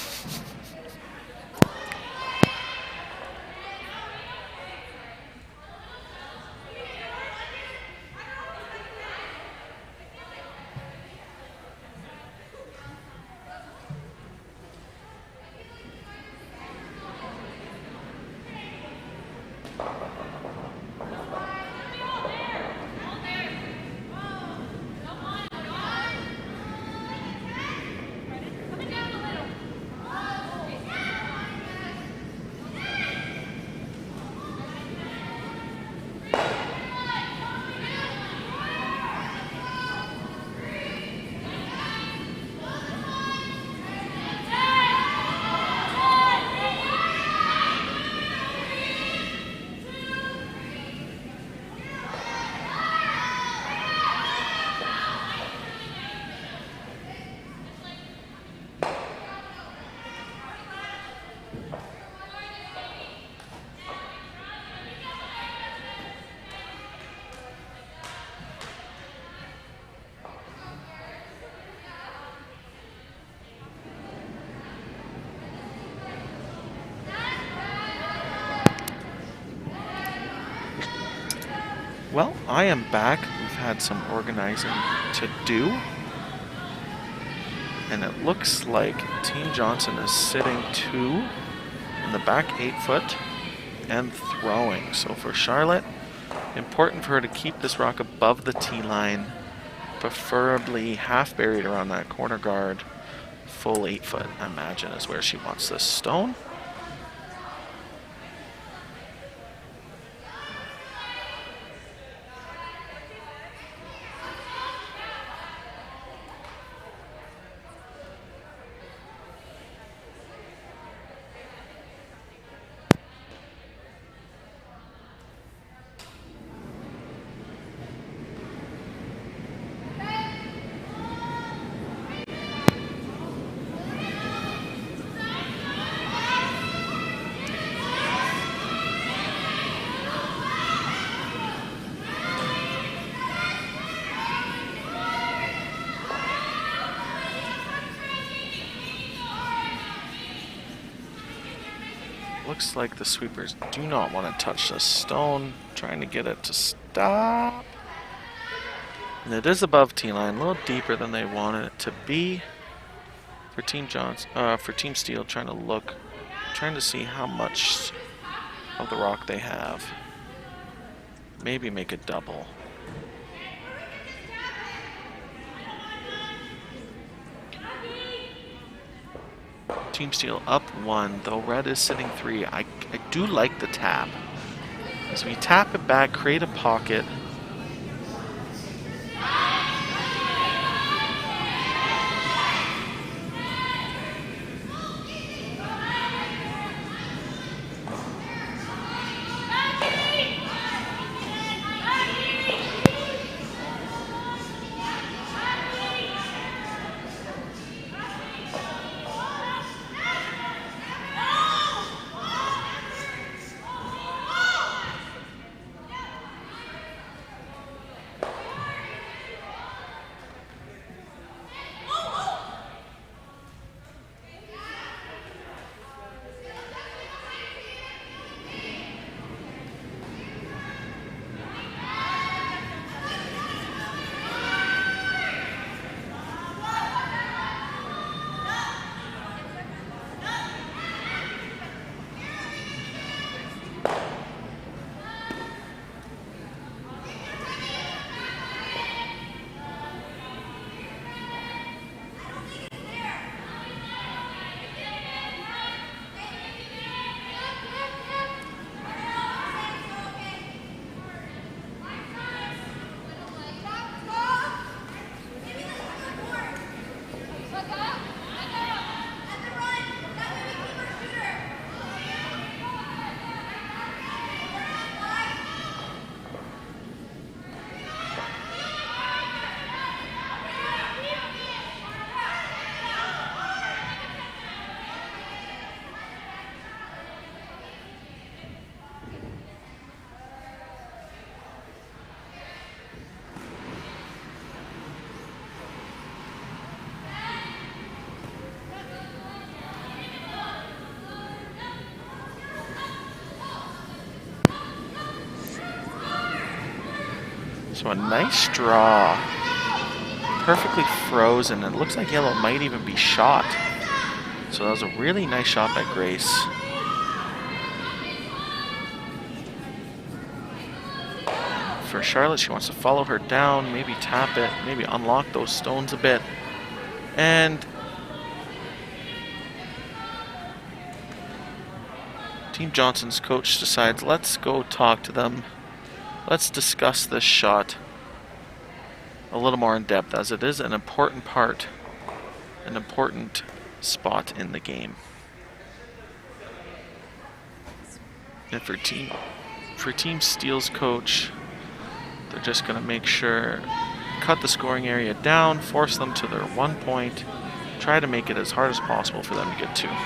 Well, I am back. We've had some organizing to do. And it looks like Team Johnson is sitting 2 in the back 8-foot and throwing. So for Charlotte, important for her to keep this rock above the tee line, preferably half buried around that corner guard. Full 8-foot, I imagine, is where she wants this stone. Looks like the sweepers do not want to touch the stone, trying to get it to stop. And it is above tee line, a little deeper than they wanted it to be. For Team Steel, trying to see how much of the rock they have. Maybe make a double. Team Steel up 1, though red is sitting 3. I do like the tap. As we tap it back, create a pocket. So a nice draw. Perfectly frozen. It looks like yellow might even be shot. So that was a really nice shot by Grace. For Charlotte, she wants to follow her down, maybe tap it, maybe unlock those stones a bit. And Team Johnson's coach decides, let's go talk to them. Let's discuss this shot a little more in depth, as it is an important part, an important spot in the game. And for Team Steel's coach, they're just going to make sure, cut the scoring area down, force them to their 1 point, try to make it as hard as possible for them to get to.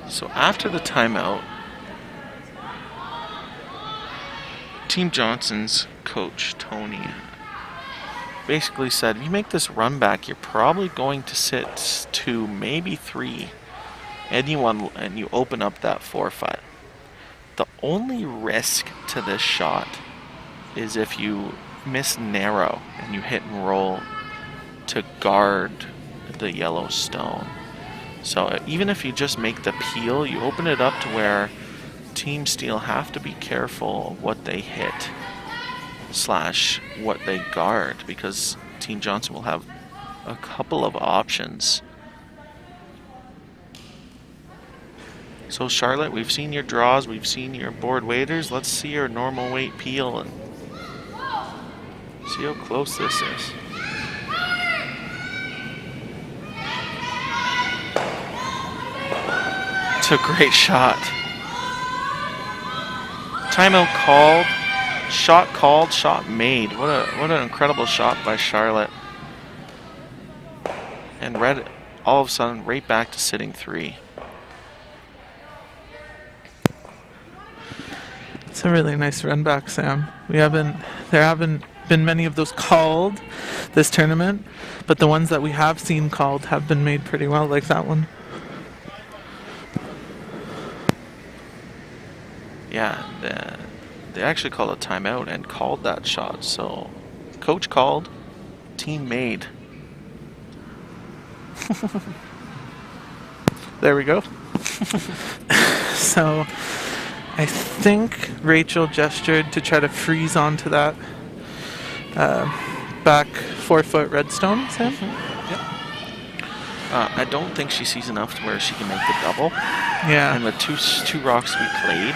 So after the timeout, Team Johnson's coach, Tony, basically said, if you make this run back, you're probably going to sit 2, maybe 3, and you open up that forfeit. The only risk to this shot is if you miss narrow and you hit and roll to guard the yellow stone. So even if you just make the peel, you open it up to where Team Steel have to be careful of what they hit / what they guard, because Team Johnson will have a couple of options. So Charlotte, we've seen your draws, we've seen your board waiters. Let's see your normal weight peel and see how close this is. It's a great shot. Timeout called, shot made. What an incredible shot by Charlotte. And Red all of a sudden right back to sitting 3. It's a really nice run back, Sam. There haven't been many of those called this tournament, but the ones that we have seen called have been made pretty well, like that one. Yeah, they actually called a timeout and called that shot. So, coach called, team made. There we go. So, I think Rachel gestured to try to freeze onto that back 4-foot redstone, Sam? I don't think she sees enough to where she can make the double. Yeah. And the two rocks we played,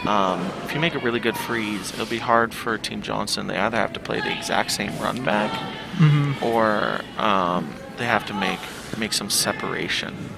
if you make a really good freeze, it'll be hard for Team Johnson. They either have to play the exact same run back or they have to make some separation.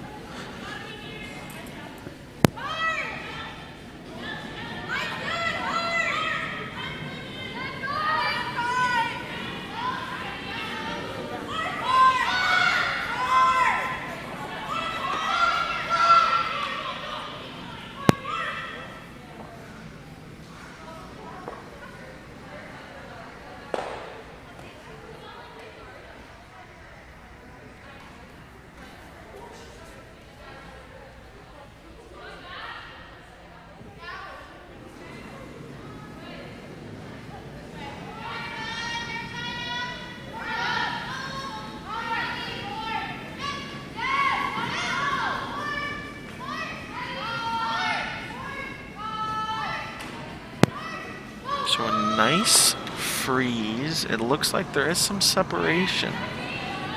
So a nice freeze. It looks like there is some separation.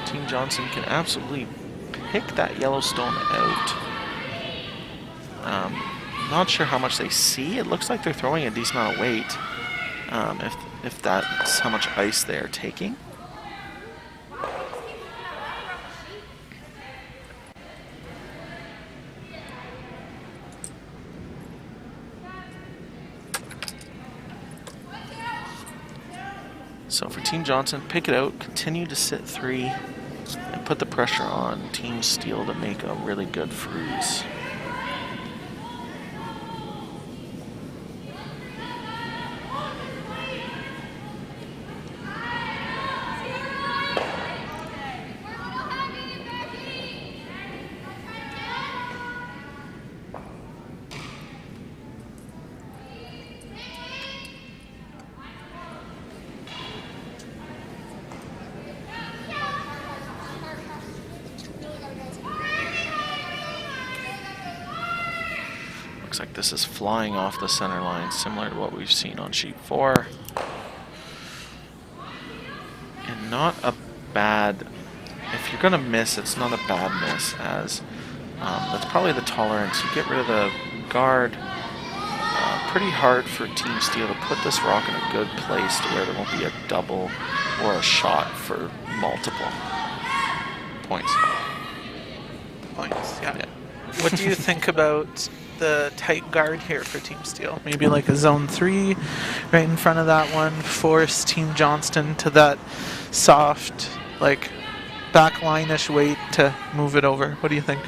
Team Johnson can absolutely pick that Yellowstone out. Not sure how much they see. It looks like they're throwing a decent amount of weight. If that's how much ice they're taking. So for Team Johnson, pick it out, continue to sit 3, and put the pressure on Team Steel to make a really good freeze. Looks like this is flying off the center line, similar to what we've seen on sheet 4. And not a bad, if you're gonna miss, it's not a bad miss, as that's probably the tolerance. You get rid of the guard. Pretty hard for Team Steel to put this rock in a good place to where there won't be a double or a shot for multiple points. Yeah. What do you think about the tight guard here for Team Steel? Maybe like a zone 3 right in front of that one, force Team Johnston to that soft, like backline-ish weight to move it over. What do you think?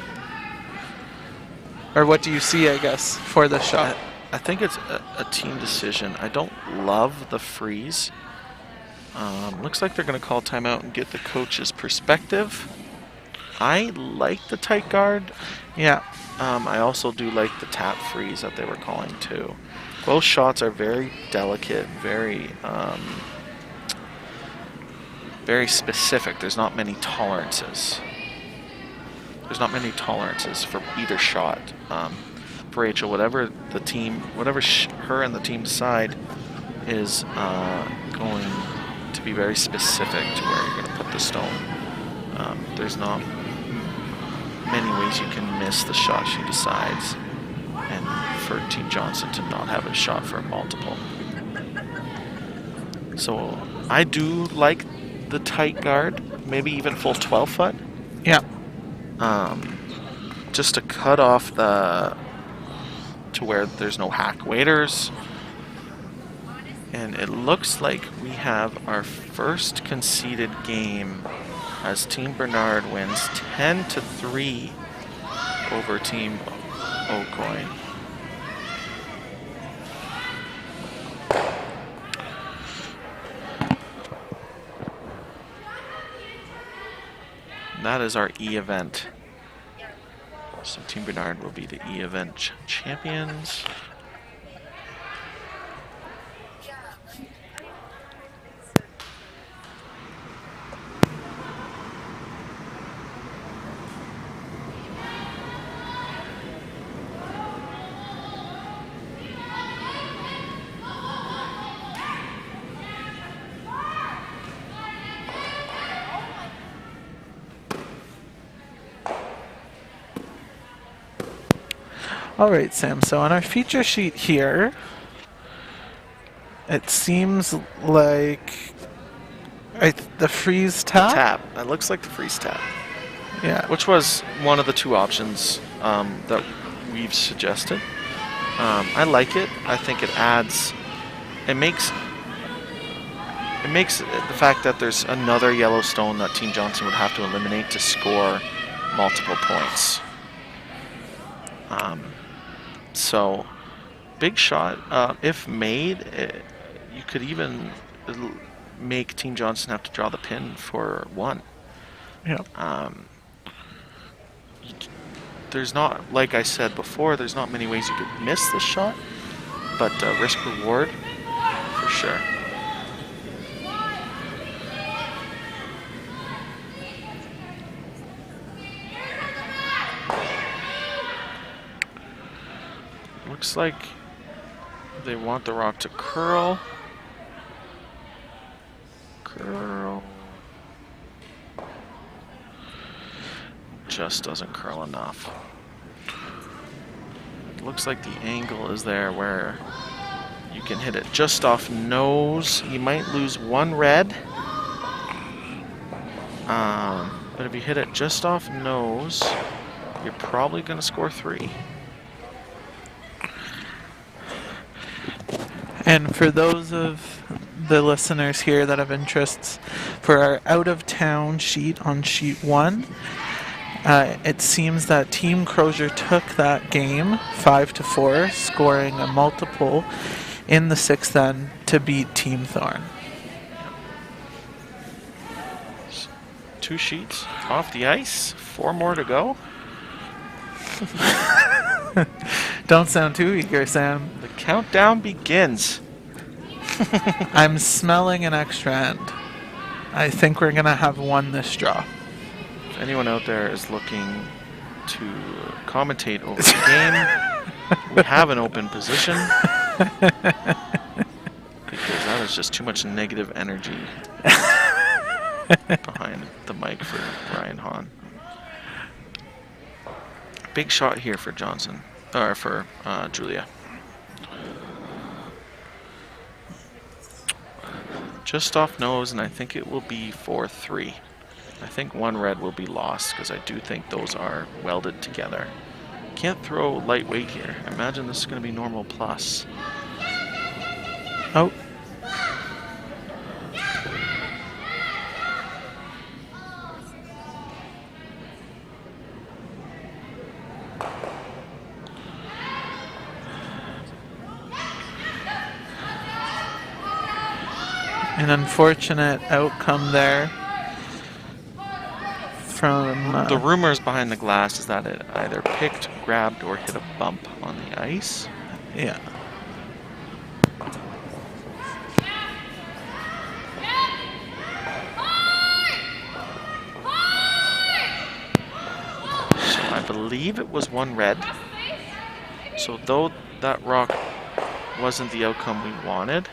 Or what do you see, I guess, for this shot? I think it's a team decision. I don't love the freeze. Looks like they're going to call timeout and get the coach's perspective. I like the tight guard. Yeah. I also do like the tap freeze that they were calling too. Both shots are very delicate, very specific. There's not many tolerances. There's not many tolerances for either shot. For Rachel, whatever the team, whatever her and the team decide is going to be very specific to where you're going to put the stone. There's not many ways you can miss the shot she decides, and for Team Johnson to not have a shot for a multiple. So I do like the tight guard, maybe even full 12 foot. Yeah. Just to cut off to where there's no hack waiters. And it looks like we have our first conceded game as Team Bernard wins 10-3 over Team Aucoin. That is our E-event. So Team Bernard will be the E-event champions. Alright, Sam, so on our feature sheet here, it seems like The freeze tap? Tap. That looks like the freeze tap. Yeah. Which was one of the two options that we've suggested. I like it. I think it adds... It makes the fact that there's another yellow stone that Team Johnson would have to eliminate to score multiple points. So, big shot. If made, you could even make Team Johnson have to draw the pin for 1. Yeah. There's not, like I said before, there's not many ways you could miss this shot, but risk reward for sure. Looks like they want the rock to curl. Curl. Just doesn't curl enough. It looks like the angle is there where you can hit it just off nose. You might lose 1 red. But if you hit it just off nose, you're probably going to score 3. And for those of the listeners here that have interests, for our out-of-town sheet on sheet 1, it seems that Team Crozier took that game 5-4, scoring a multiple in the 6th end to beat Team Thorn. 2 sheets off the ice, 4 more to go. Don't sound too eager, Sam. The countdown begins. I'm smelling an extra end. I think we're going to have 1 this draw. If anyone out there is looking to commentate over the game, we have an open position. Because that is just too much negative energy behind the mic for Brian Hahn. Big shot here for Johnson, or for Julia. Just off nose, and I think it will be 4-3. I think 1 red will be lost because I do think those are welded together. Can't throw lightweight here. Imagine this is going to be normal plus. Oh. An unfortunate outcome there from... The rumors behind the glass is that it either picked, grabbed, or hit a bump on the ice. Yeah. So I believe it was 1 red. So though that rock wasn't the outcome we wanted,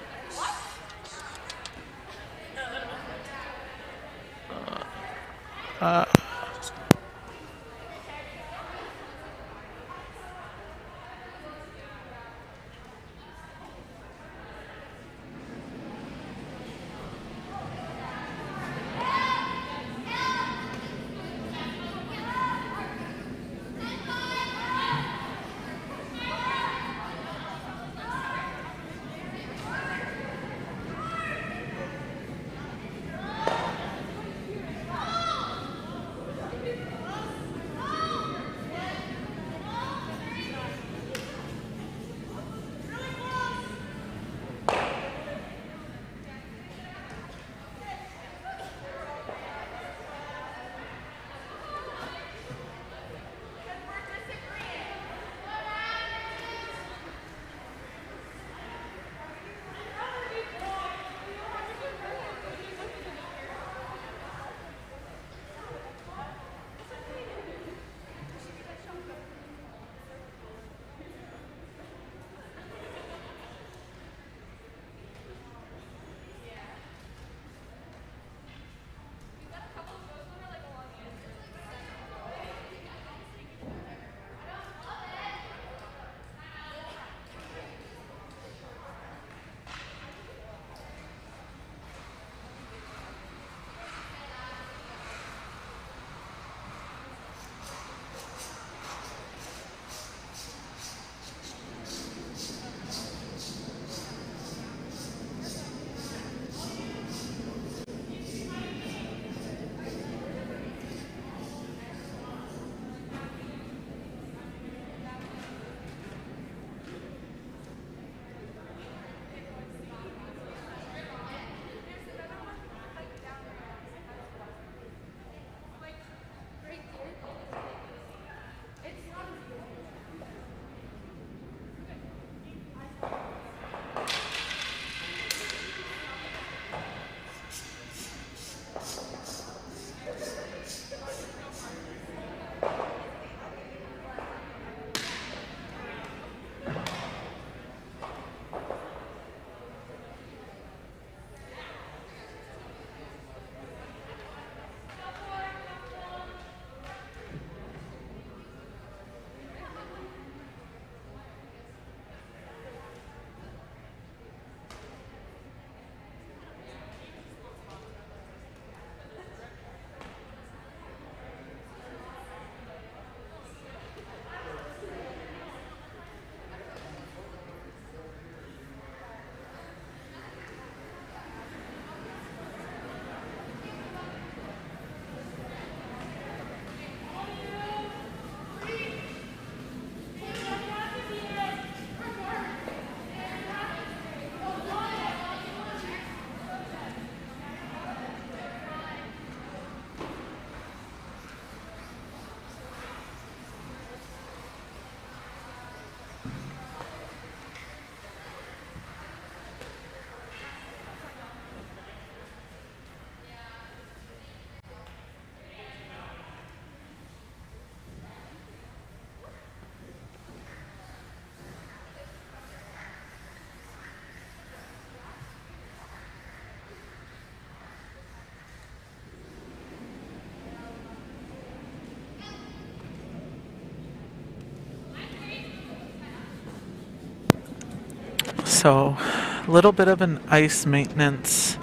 So, a little bit of an ice maintenance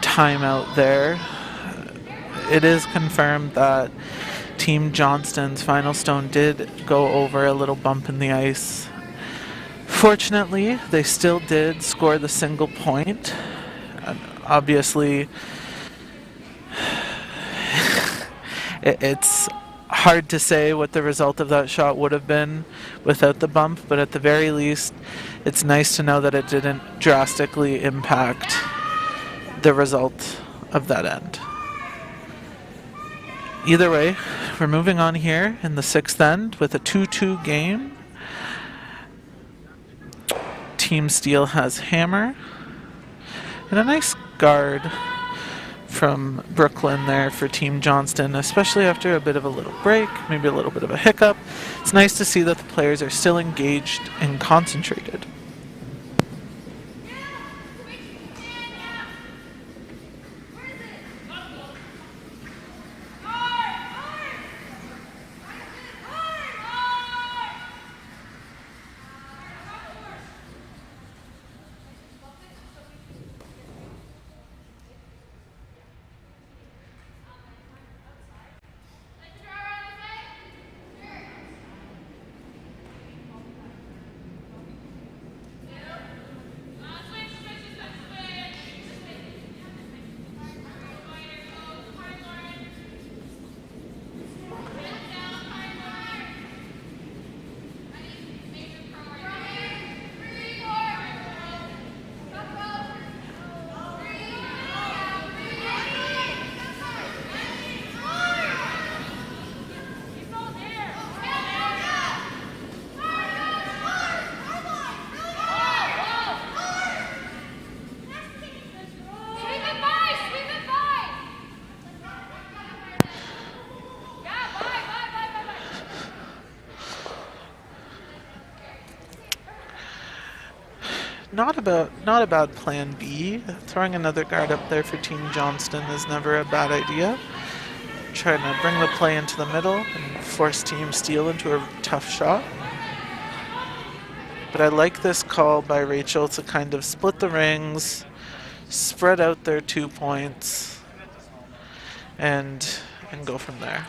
timeout there. It is confirmed that Team Johnston's final stone did go over a little bump in the ice. Fortunately, they still did score the single point. And obviously, it's hard to say what the result of that shot would have been without the bump, but at the very least, it's nice to know that it didn't drastically impact the result of that end. Either way, we're moving on here in the sixth end with a 2-2 game. Team Steel has Hammer and a nice guard from Brooklyn there for Team Johnston, especially after a bit of a little break, maybe a little bit of a hiccup. It's nice to see that the players are still engaged and concentrated. Not a bad plan B. Throwing another guard up there for Team Johnston is never a bad idea. Trying to bring the play into the middle and force Team Steel into a tough shot. But I like this call by Rachel to kind of split the rings, spread out their 2 points, and go from there.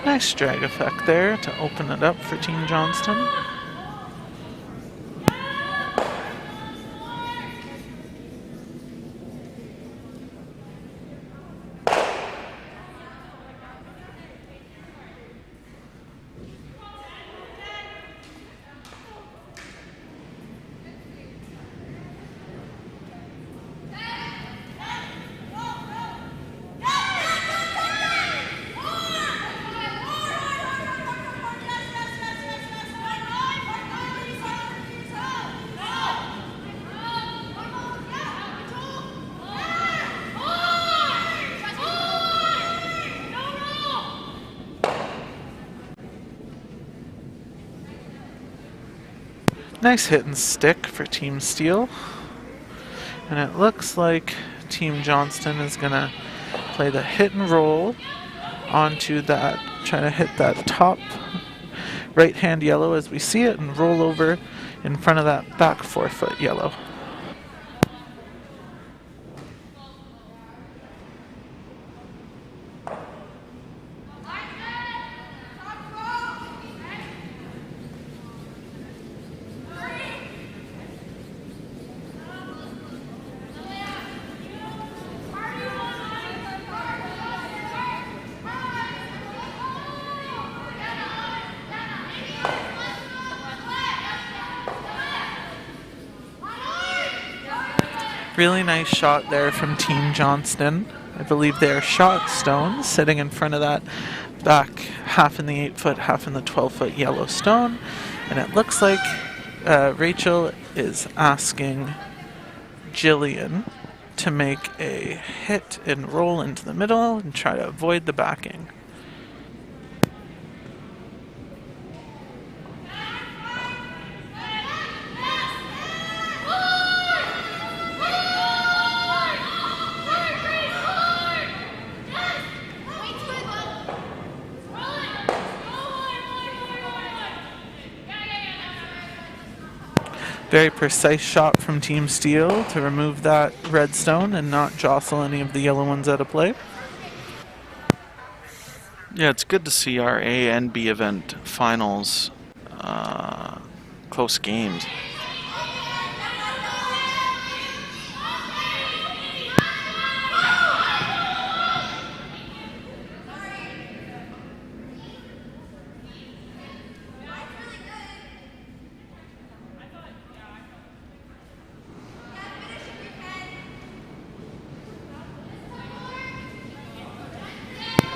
Nice drag effect there to open it up for Team Johnston. Nice hit and stick for Team Steel. And it looks like Team Johnston is going to play the hit and roll onto that, trying to hit that top right hand yellow as we see it and roll over in front of that back 4-foot yellow. Really nice shot there from Team Johnston. I believe they're shot stone sitting in front of that back half in the 8-foot, half in the 12-foot yellow stone. And it looks like Rachel is asking Jillian to make a hit and roll into the middle and try to avoid the backing. Very precise shot from Team Steel to remove that red stone and not jostle any of the yellow ones out of play. Yeah, it's good to see our A and B event finals close games.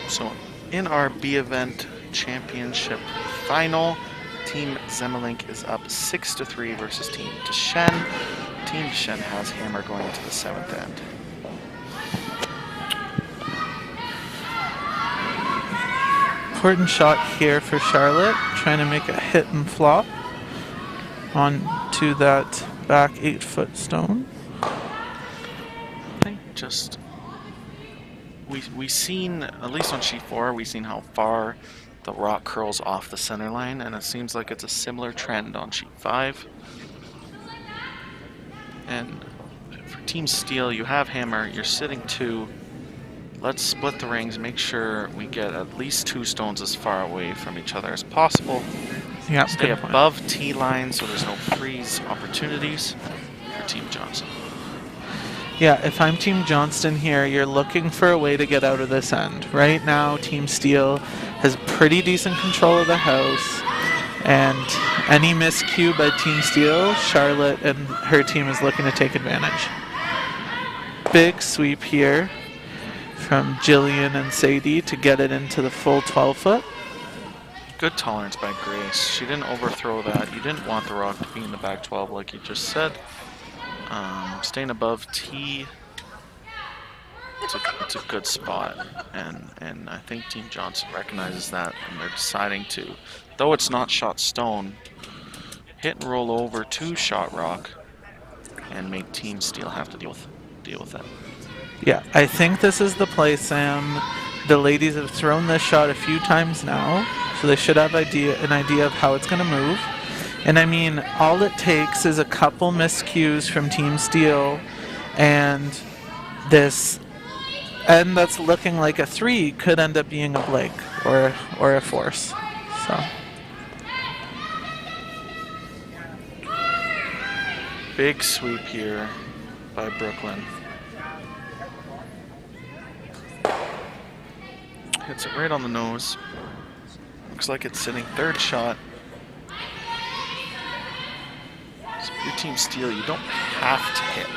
So in our B event championship final, Team Zemelink is up 6-3 versus Team Deschen. Team Deschen has hammer going into the 7th end. Important shot here for Charlotte, trying to make a hit and flop onto that back 8-foot stone. I think just we seen, at least on sheet 4, we've seen how far the rock curls off the center line, and it seems like it's a similar trend on sheet 5. And for Team Steel, you have hammer, you're sitting 2. Let's split the rings, make sure we get at least 2 stones as far away from each other as possible. Yeah, stay above T line so there's no freeze opportunities for Team Johnson. Yeah, if I'm Team Johnston here, you're looking for a way to get out of this end. Right now, Team Steel has pretty decent control of the house, and any miscue by Team Steel, Charlotte and her team is looking to take advantage. Big sweep here from Jillian and Sadie to get it into the full 12-foot. Good tolerance by Grace. She didn't overthrow that. You didn't want the rock to be in the back 12 like you just said. Staying above T, it's a good spot, and I think Team Johnson recognizes that, and they're deciding to, though it's not shot stone, hit and roll over to shot rock, and make Team Steel have to deal with that. Yeah, I think this is the play, Sam. The ladies have thrown this shot a few times now, so they should have an idea of how it's going to move. And I mean, all it takes is a couple miscues from Team Steel, and this end that's looking like a 3 could end up being a blank or a force. So big sweep here by Brooklyn. Hits it right on the nose. Looks like it's sitting 3rd shot. So if you're Team Steel, you don't have to hit.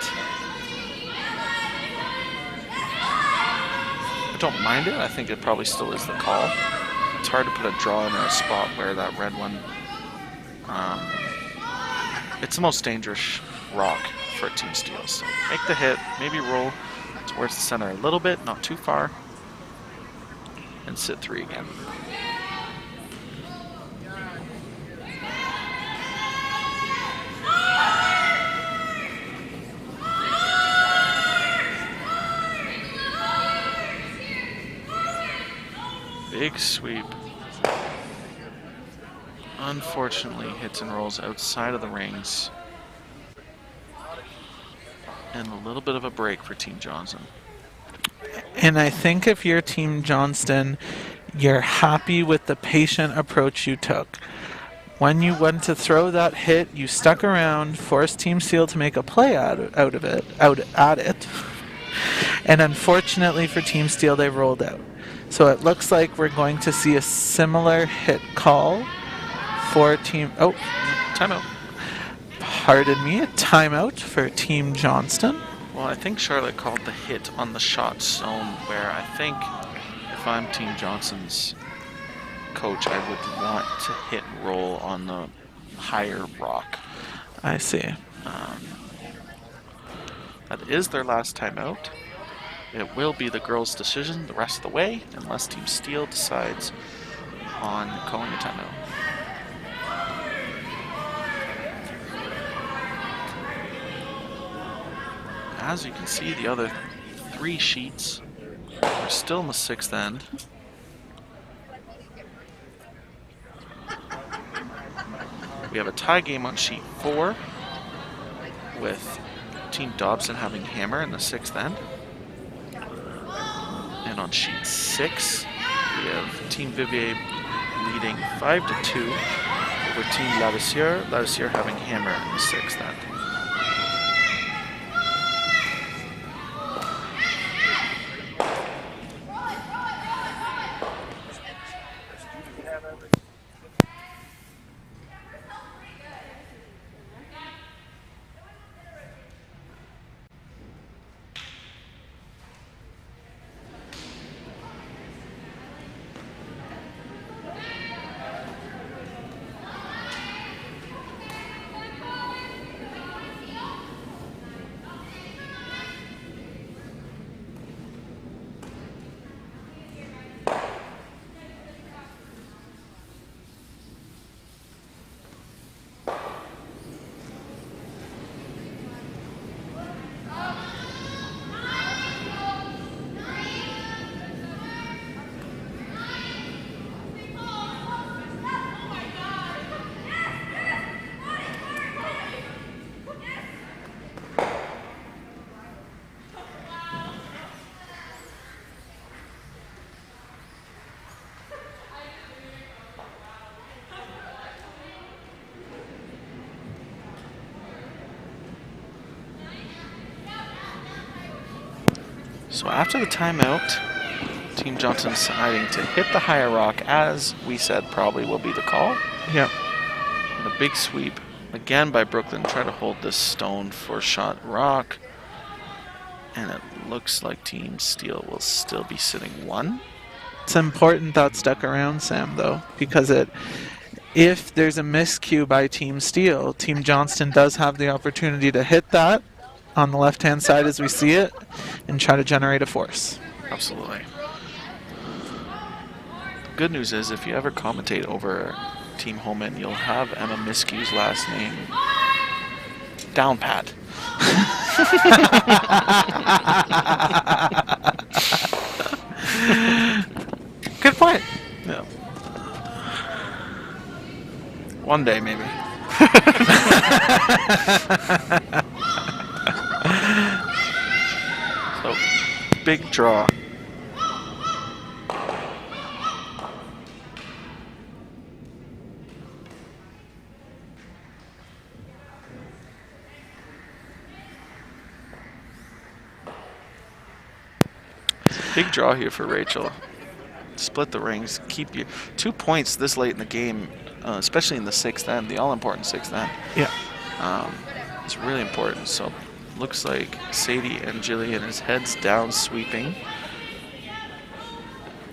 I don't mind it. I think it probably still is the call. It's hard to put a draw in a spot where that red one, it's the most dangerous rock for Team Steel. So make the hit, maybe roll towards the center a little bit, not too far, and sit 3 again. big sweep. Unfortunately, hits and rolls outside of the rings. And a little bit of a break for Team Johnson. And I think if you're Team Johnston, you're happy with the patient approach you took. When you went to throw that hit, you stuck around, forced Team Steel to make a play out at it. And unfortunately for Team Steel, they rolled out. So it looks like we're going to see a similar hit call for Team... Oh, timeout. Pardon me, a timeout for Team Johnston. Well, I think Charlotte called the hit on the shot zone, where I think if I'm Team Johnson's coach, I would want to hit and roll on the higher rock. I see. That is their last timeout. It will be the girls' decision the rest of the way, unless Team Steel decides on calling a timeout. As you can see, the other 3 sheets are still in the 6th end. We have a tie game on sheet 4 with Team Dobson having hammer in the 6th end. And on sheet 6, we have Team Vivier leading 5-2 over Team Lavisier. Lavisier having hammer in the 6th end. So after the timeout, Team Johnson deciding to hit the higher rock, as we said probably will be the call. Yep. And a big sweep again by Brooklyn. Try to hold this stone for shot rock. And it looks like Team Steel will still be sitting 1. It's important that stuck around, Sam, though, because if there's a miscue by Team Steel, Team Johnston does have the opportunity to hit that on the left-hand side as we see it and try to generate a force. Absolutely. The good news is if you ever commentate over Team Holman, you'll have Emma Miskew's last name down pat. Good point. Yeah. One day, maybe. So, big draw. Big draw here for Rachel. Split the rings, keep you 2 points this late in the game, especially in the 6th end, the all-important 6th end. Yeah. It's really important. So looks like Sadie and Jillian is heads down sweeping.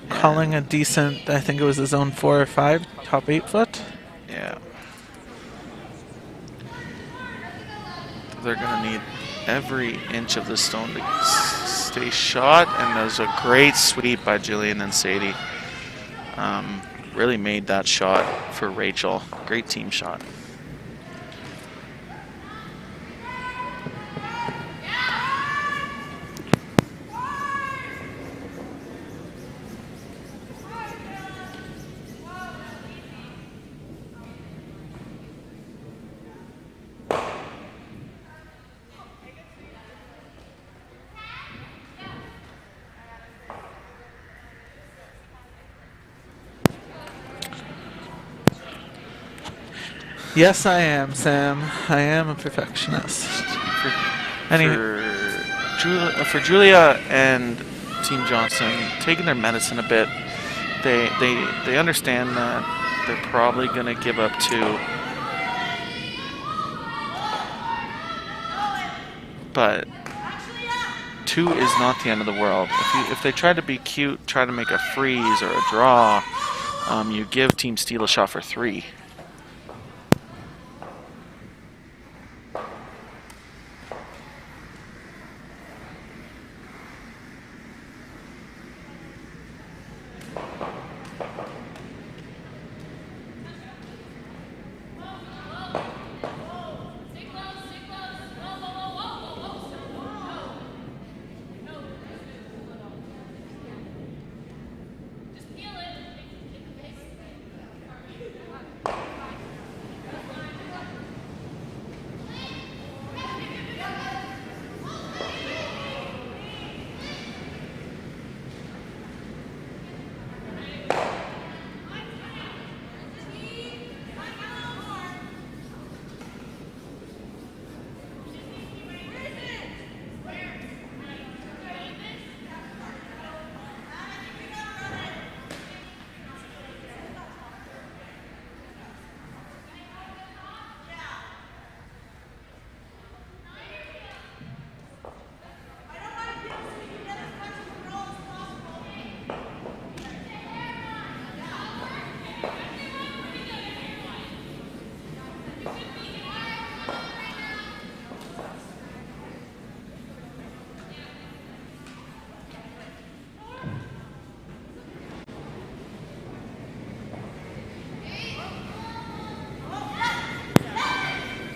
Calling a decent, I think it was a zone 4 or 5, top 8 foot. Yeah. They're going to need every inch of the stone to stay shot, and there's a great sweep by Jillian and Sadie. Really made that shot for Rachel. Great team shot. Yes, I am, Sam. I am a perfectionist. For Julia and Team Johnson, taking their medicine a bit, they understand that they're probably going to give up 2. But 2 is not the end of the world. If they try to be cute, try to make a freeze or a draw, you give Team Steel a shot for 3.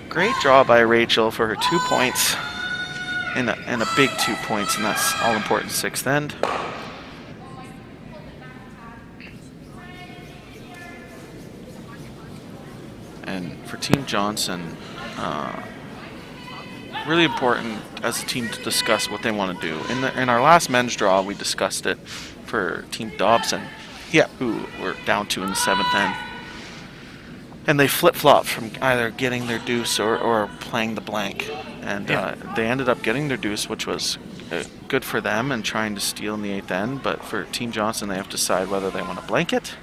Great draw by Rachel for her 2 points, and a big 2 points, and that's all important 6th end. And for Team Johnson, really important as a team to discuss what they want to do. In our last men's draw, we discussed it for Team Dobson, who were down 2 in the 7th end. And they flip-flopped from either getting their deuce or playing the blank. And they ended up getting their deuce, which was good for them and trying to steal in the 8th end. But for Team Johnson, they have to decide whether they want to blank it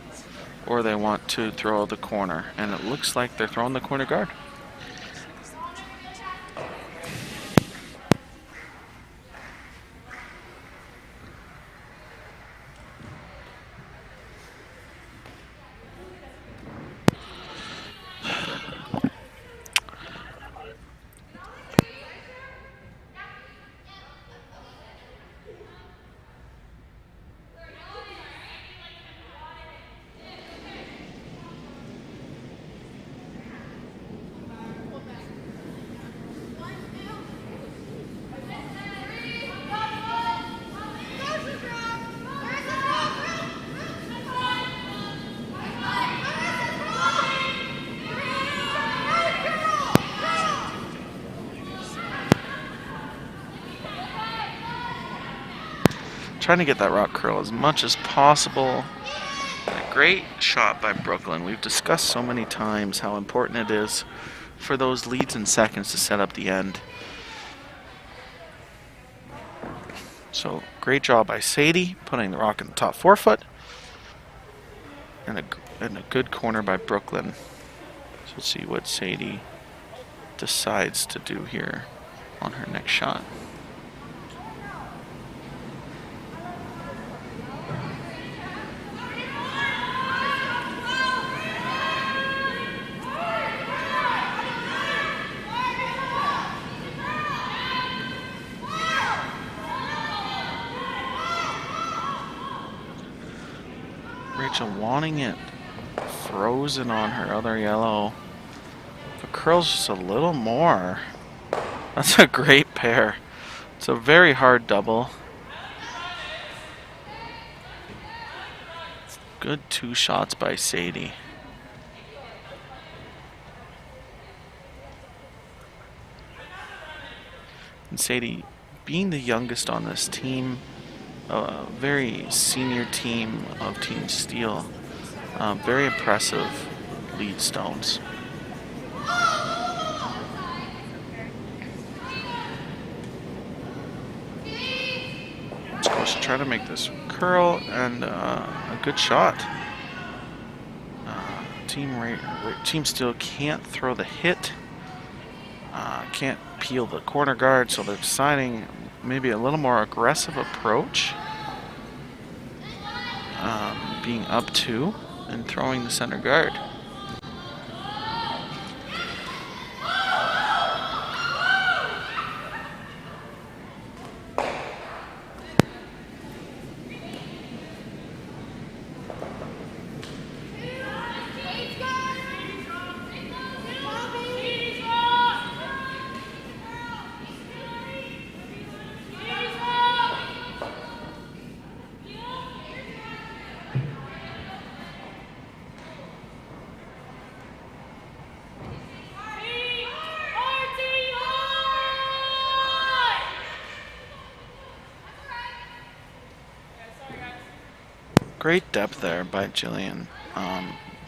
or they want to throw the corner. And it looks like they're throwing the corner guard. Trying to get that rock curl as much as possible. A great shot by Brooklyn. We've discussed so many times how important it is for those leads in seconds to set up the end. So great job by Sadie, putting the rock in the top forefoot. And a good corner by Brooklyn. So let's see what Sadie decides to do here on her next shot. Rachel wanting it frozen on her other yellow. If it curls just a little more, that's a great pair. It's a very hard double. Good 2 shots by Sadie. And Sadie, being the youngest on this team, a very senior team of Team Steel, very impressive lead stones. try to make this curl, and a good shot. Team Steel can't throw the hit, can't peel the corner guard, so they're deciding maybe a little more aggressive approach, being up 2 and throwing the center guard. Great depth there by Jillian.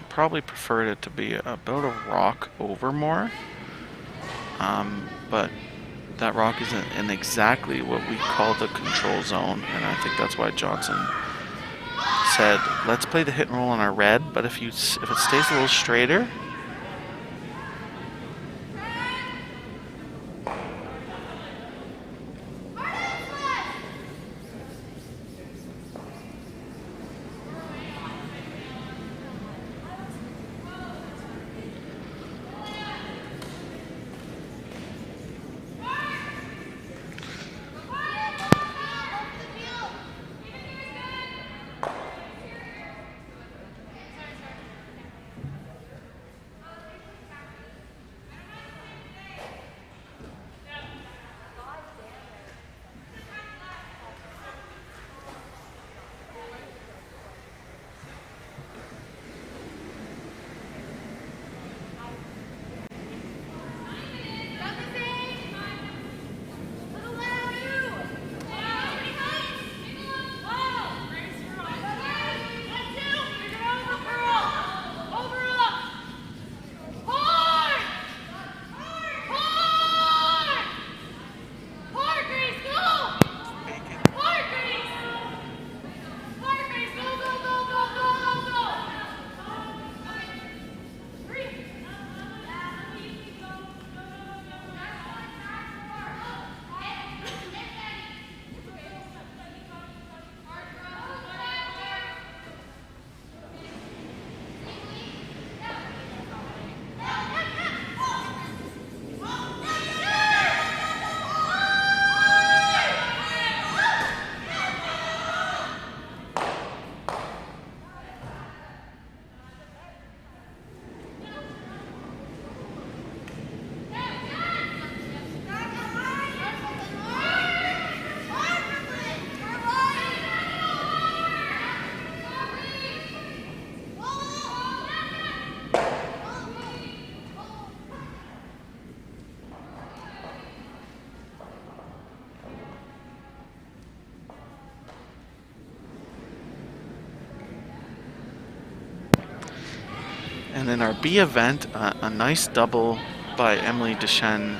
Probably preferred it to be about a rock over more, but that rock isn't in exactly what we call the control zone, and I think that's why Johnson said, let's play the hit and roll on our red, but if it stays a little straighter, and in our B event, a nice double by Emily Deschênes,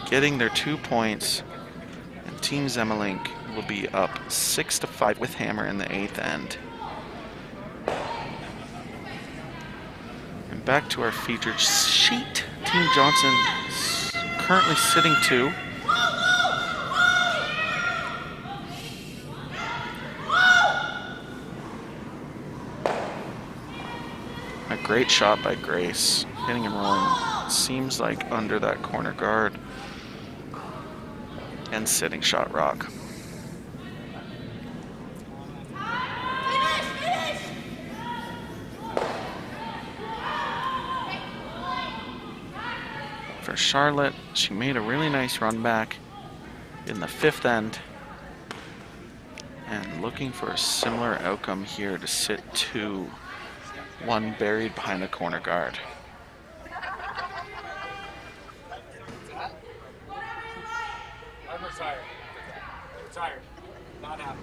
getting their 2 points, and Team Zemelink will be up 6-5 with hammer in the 8th end. And back to our featured sheet. Team Johnson currently sitting 2. A great shot by Grace, hitting and rolling, seems like under that corner guard, and sitting shot rock. For Charlotte, she made a really nice run back in the 5th end, and looking for a similar outcome here to sit 2, 1 buried behind the corner guard. I'm retired. Retired. Not happy.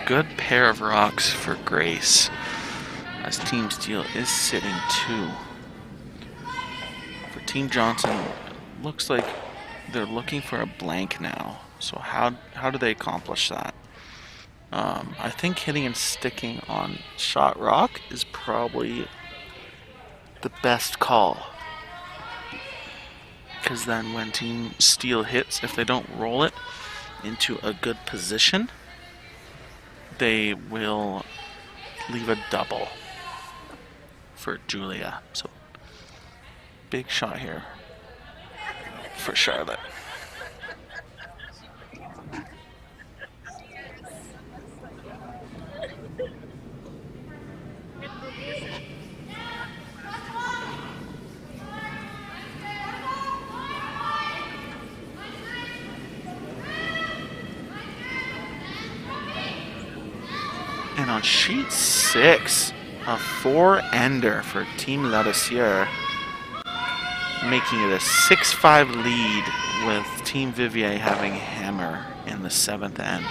good pair of rocks for Grace, as Team Steel is sitting 2. For Team Johnson, looks like they're looking for a blank now. So how do they accomplish that? I think hitting and sticking on shot rock is probably the best call. Because then when Team Steel hits, if they don't roll it into a good position, they will leave a double for Julia. So big shot here for Charlotte. And on sheet 6, a 4-ender for Team Ladessier, making it a 6-5 lead with Team Vivier having hammer in the 7th end.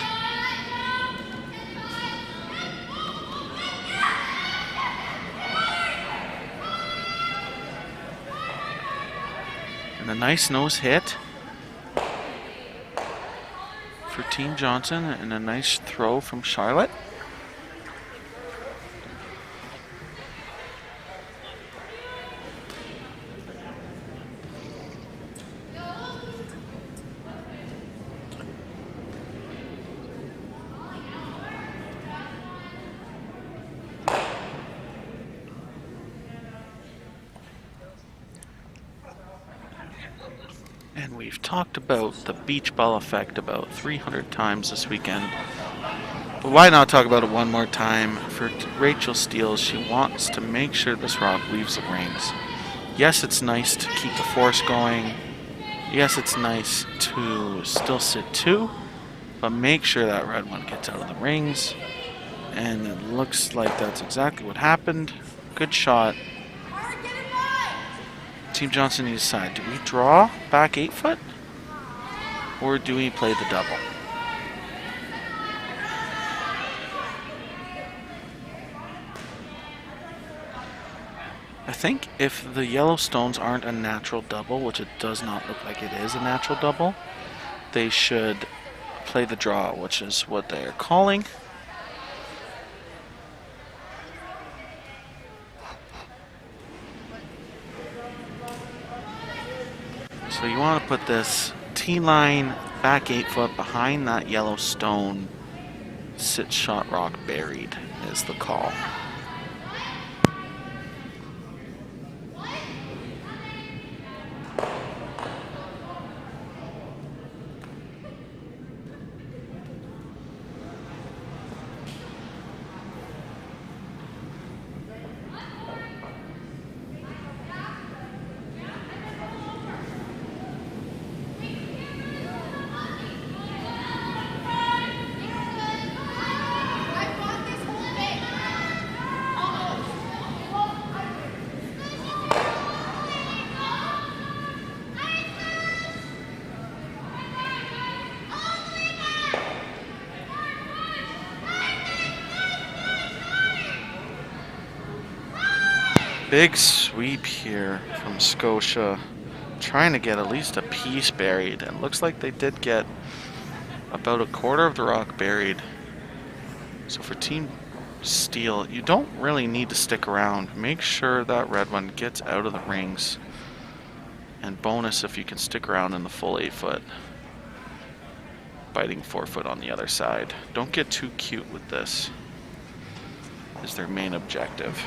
And a nice nose hit for Team Johnson, and a nice throw from Charlotte. And we've talked about the beach ball effect about 300 times this weekend. But why not talk about it one more time? For Rachel Steele, she wants to make sure this rock leaves the rings. Yes, it's nice to keep the force going. Yes, it's nice to still sit 2, but make sure that red one gets out of the rings. And it looks like that's exactly what happened. Good shot. Team Johnson needs to decide, do we draw back 8 foot? Or do we play the double? I think if the yellow stones aren't a natural double, which it does not look like it is a natural double, they should play the draw, which is what they are calling. So you want to put this T-line back 8 foot behind that yellow stone. Sit shot rock buried is the call. Big sweep here from Scotia, trying to get at least a piece buried, and looks like they did get about a quarter of the rock buried. So for Team Steel, you don't really need to stick around. Make sure that red one gets out of the rings, and bonus if you can stick around in the full 8 foot, biting 4 foot on the other side. Don't get too cute with this, is their main objective.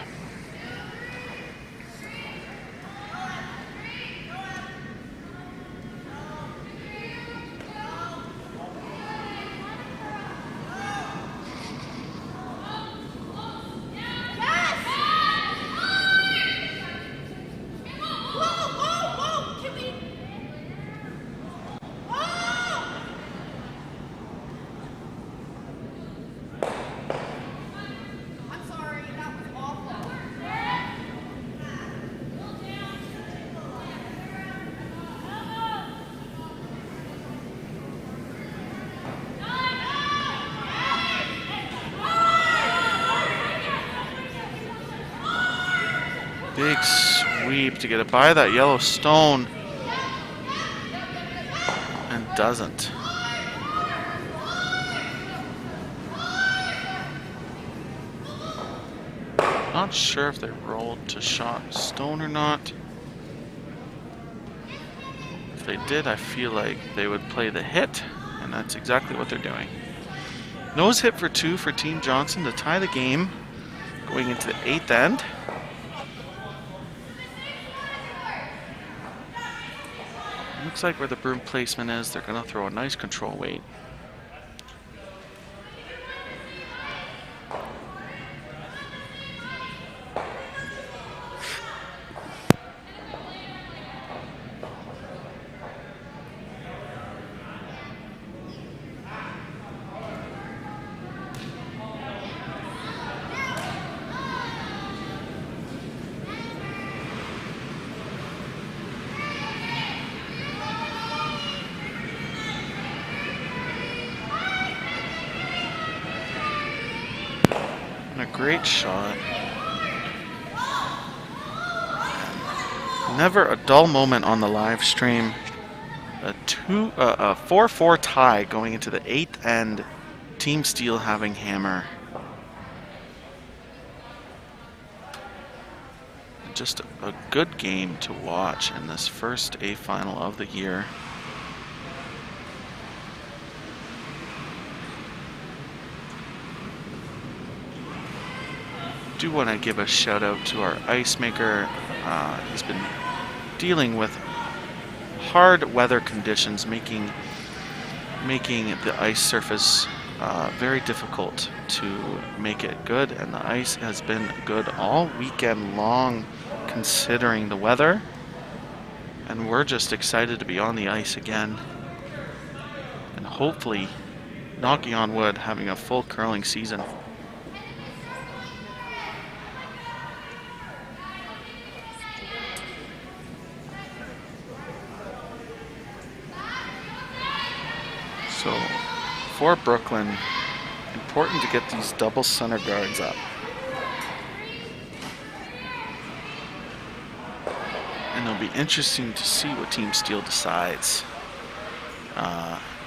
Big sweep to get it by that yellow stone. And doesn't. Not sure if they rolled to shot stone or not. If they did, I feel like they would play the hit, and that's exactly what they're doing. Nose hit for 2 for Team Johnson to tie the game going into the 8th end. Looks like where the broom placement is, they're going to throw a nice control weight. Great shot. Never a dull moment on the live stream. A 4-4 tie going into the 8th end. Team Steel having hammer. Just a good game to watch in this first A final of the year. Do want to give a shout out to our ice maker. He's been dealing with hard weather conditions, making the ice surface very difficult to make it good, and the ice has been good all weekend long considering the weather, and we're just excited to be on the ice again and hopefully, knocking on wood, having a full curling season. So, for Brooklyn, important to get these double center guards up. And it'll be interesting to see what Team Steel decides.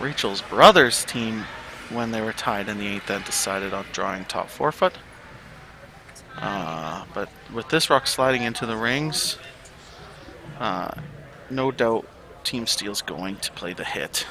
Rachel's brother's team, when they were tied in the 8th end, decided on drawing top forefoot. But with this rock sliding into the rings, no doubt Team Steel's going to play the hit.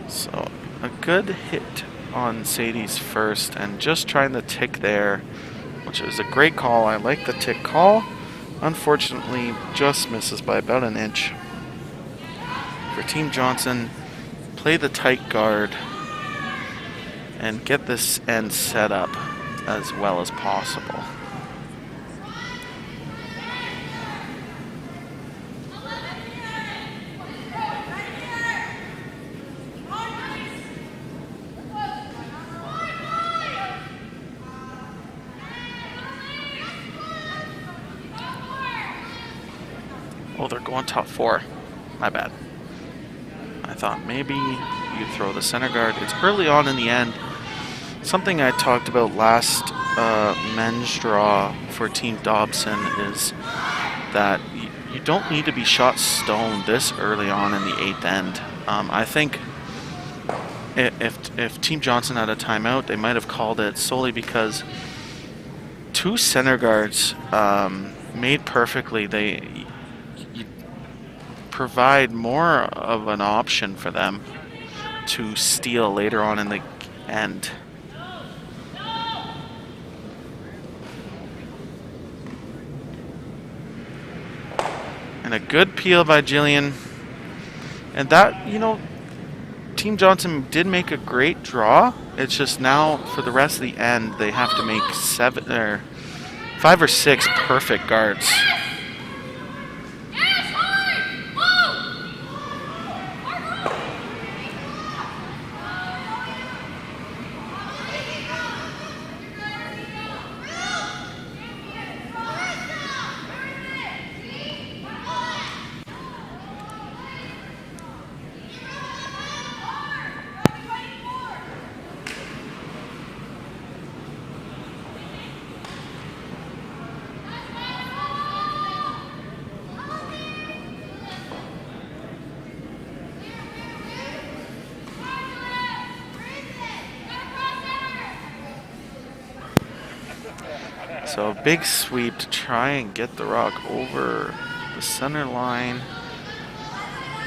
So a good hit on Sadie's first, and just trying to tick there, which is a great call. I like the tick call. Unfortunately, just misses by about an inch. For Team Johnson, play the tight guard and get this end set up as well as possible. Oh, they're going top 4. My bad. I thought maybe you'd throw the center guard. It's early on in the end. Something I talked about last men's draw for Team Dobson is that you don't need to be shot stone this early on in the 8th end. I think if Team Johnson had a timeout, they might have called it solely because 2 center guards made perfectly, you provide more of an option for them to steal later on in the end. And a good peel by Jillian. And that, you know, Team Johnson did make a great draw. It's just now for the rest of the end, they have to make 5 or 6 perfect guards. So a big sweep to try and get the rock over the center line.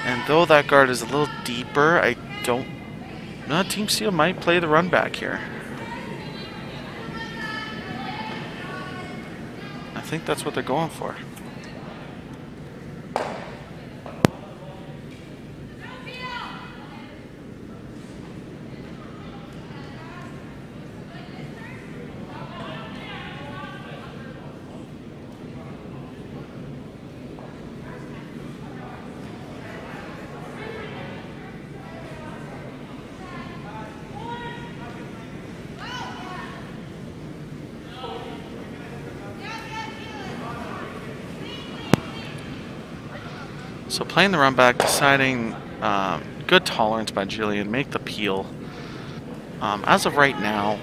And though that guard is a little deeper, Team Steel might play the run back here. I think that's what they're going for. So playing the run back, deciding good tolerance by Jillian, make the peel. As of right now,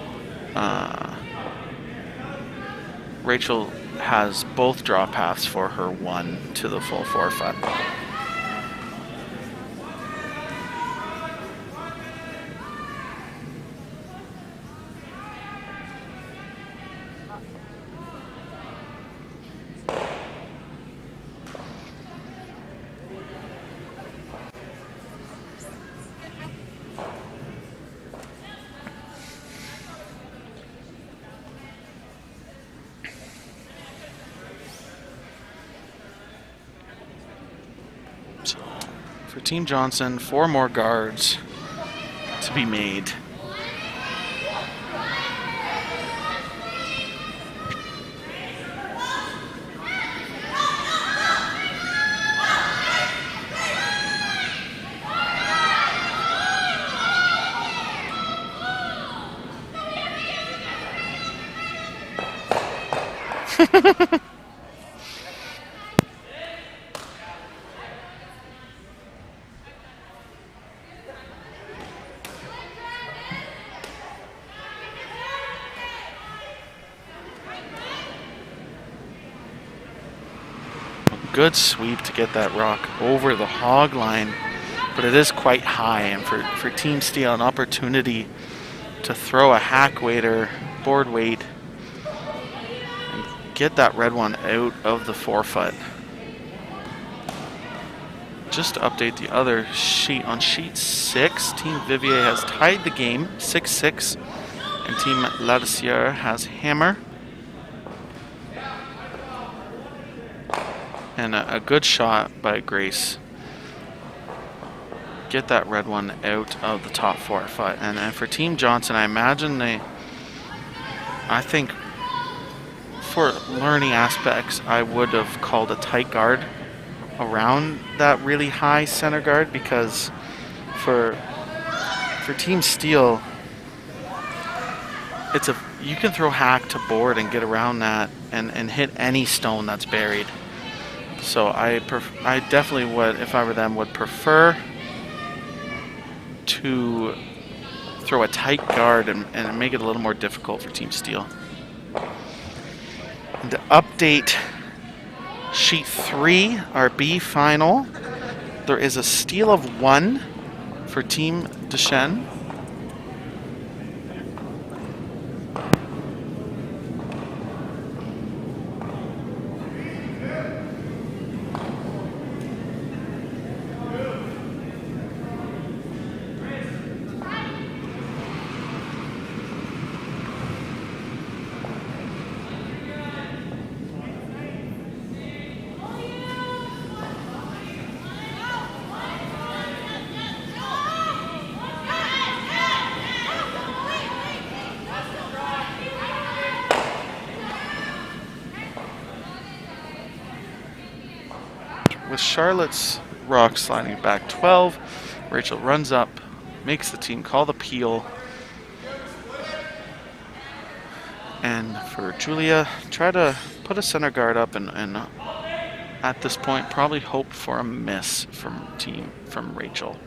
Rachel has both draw paths for her 1 to the full forefront. So for Team Johnson, 4 more guards to be made. Good sweep to get that rock over the hog line, but it is quite high, and for Team Steel, an opportunity to throw a hack waiter, board weight, and get that red one out of the forefoot. Just to update the other sheet, on sheet 6, Team Vivier has tied the game 6-6, and Team Ladicier has hammer. And a good shot by Grace. get that red one out of the top 4 foot. And for Team Johnson, I imagine I think for learning aspects, I would have called a tight guard around that really high center guard, because for Team Steel, you can throw hack to board and get around that and hit any stone that's buried. So I definitely would, if I were them, would prefer to throw a tight guard and make it a little more difficult for Team Steel. And to update Sheet 3, our B final, there is a steal of 1 for Team Deschênes. With Charlotte's rock sliding back 12, Rachel runs up, makes the team call the peel. And for Julia, try to put a center guard up and at this point probably hope for a miss from Rachel.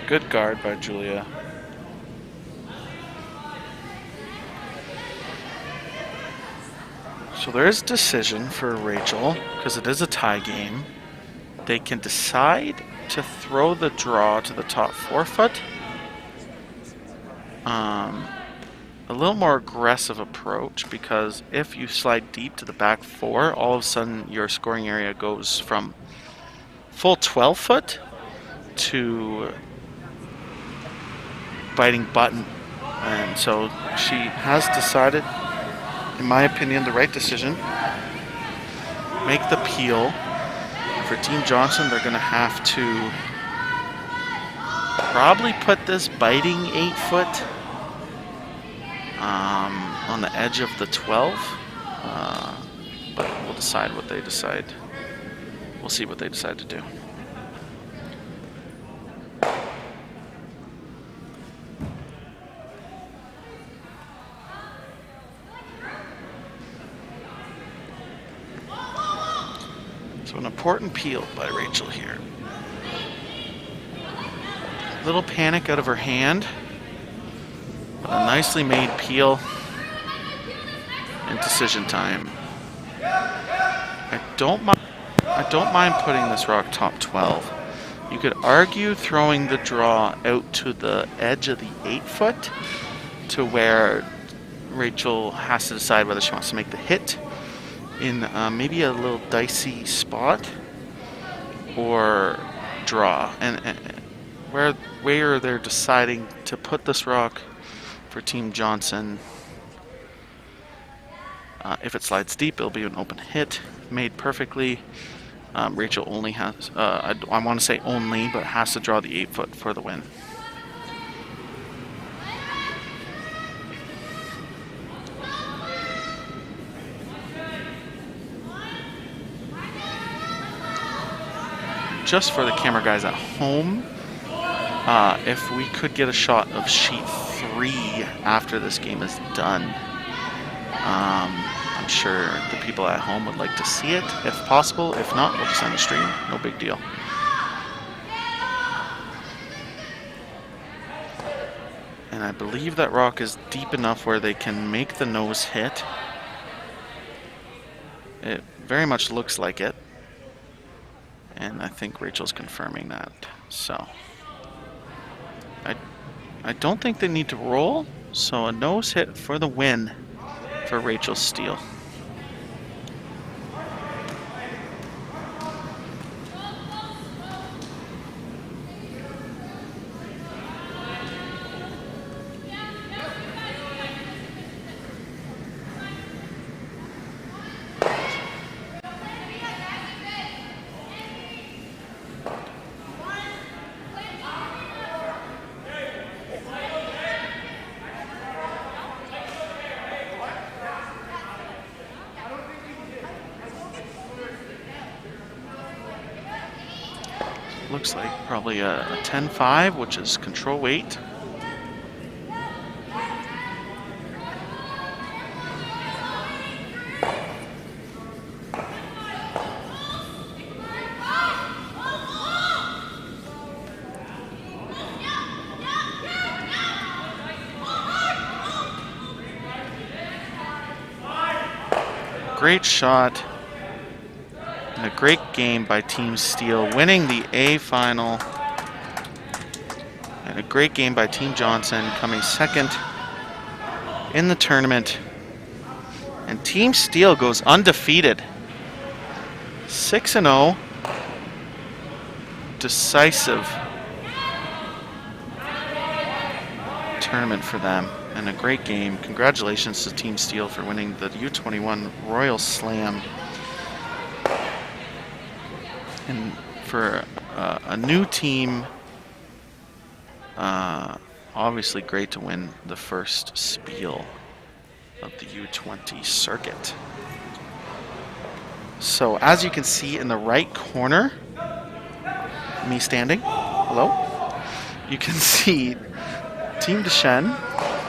Good guard by Julia. So there is decision for Rachel, because it is a tie game. They can decide to throw the draw to the top 4 foot. A little more aggressive approach, because if you slide deep to the back 4, all of a sudden your scoring area goes from full 12 foot to biting button. And so she has decided, in my opinion, the right decision. Make the peel. For Team Johnson, they're going to have to probably put this biting 8 foot on the edge of the 12. But we'll decide what they decide. We'll see what they decide to do. So an important peel by Rachel here. Little panic out of her hand, but a nicely made peel and decision time. I don't mind putting this rock top 12. You could argue throwing the draw out to the edge of the 8 foot to where Rachel has to decide whether she wants to make the hit in maybe a little dicey spot or draw, and where they're deciding to put this rock for Team Johnson. If it slides deep, it'll be an open hit made perfectly. Rachel only has, I want to say only, but has to draw the 8 foot for the win. Just for the camera guys at home, if we could get a shot of sheet 3 after this game is done, I'm sure the people at home would like to see it, if possible. If not, we'll just end the stream. No big deal. And I believe that rock is deep enough where they can make the nose hit. It very much looks like it. And I think Rachel's confirming that. So I don't think they need to roll. So a nose hit for the win for Rachel's steal. Looks like probably a 10-5, which is control weight. Great shot. And a great game by Team Steel, winning the A final. And a great game by Team Johnson, coming second in the tournament. And Team Steel goes undefeated. 6-0. Decisive tournament for them. And a great game. Congratulations to Team Steel for winning the U21 Royal Slam. And for a new team, obviously great to win the first Spiel of the U20 circuit. So as you can see in the right corner, me standing, hello, you can see Team Deschen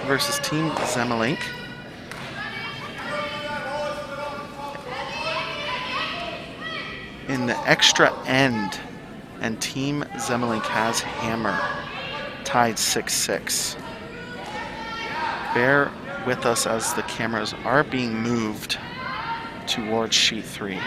versus Team Zemelink. In the extra end, and Team Zemelink has hammer, tied 6-6. Bear with us as the cameras are being moved towards sheet 3.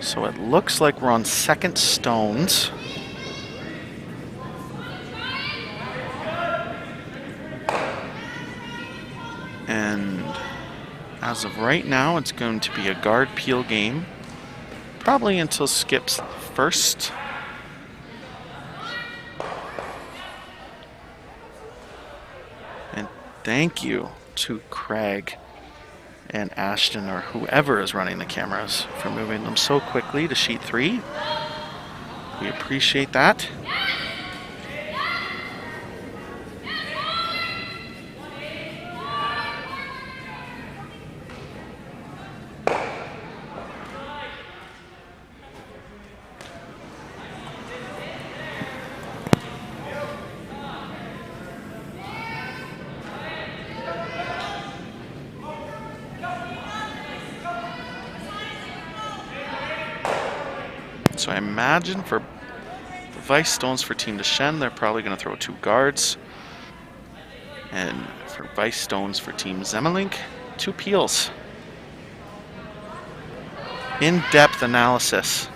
So it looks like we're on second stones. And as of right now, it's going to be a guard peel game. Probably until Skip's first. And thank you to Craig and Ashton, or whoever is running the cameras, for moving them so quickly to sheet 3. We appreciate that. So I imagine for the Vice Stones for Team Deschen, they're probably going to throw 2 guards. And for Vice Stones for Team Zemelink, 2 peels. In-depth analysis.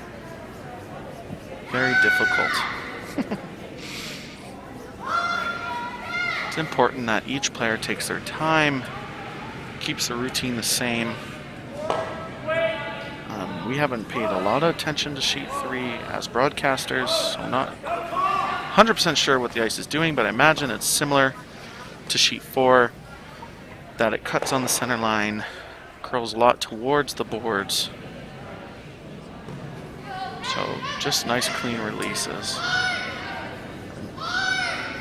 Very difficult. It's important that each player takes their time, keeps the routine the same. We haven't paid a lot of attention to sheet 3 as broadcasters, so I'm not 100% sure what the ice is doing, but I imagine it's similar to sheet 4, that it cuts on the center line, curls a lot towards the boards. So just nice clean releases.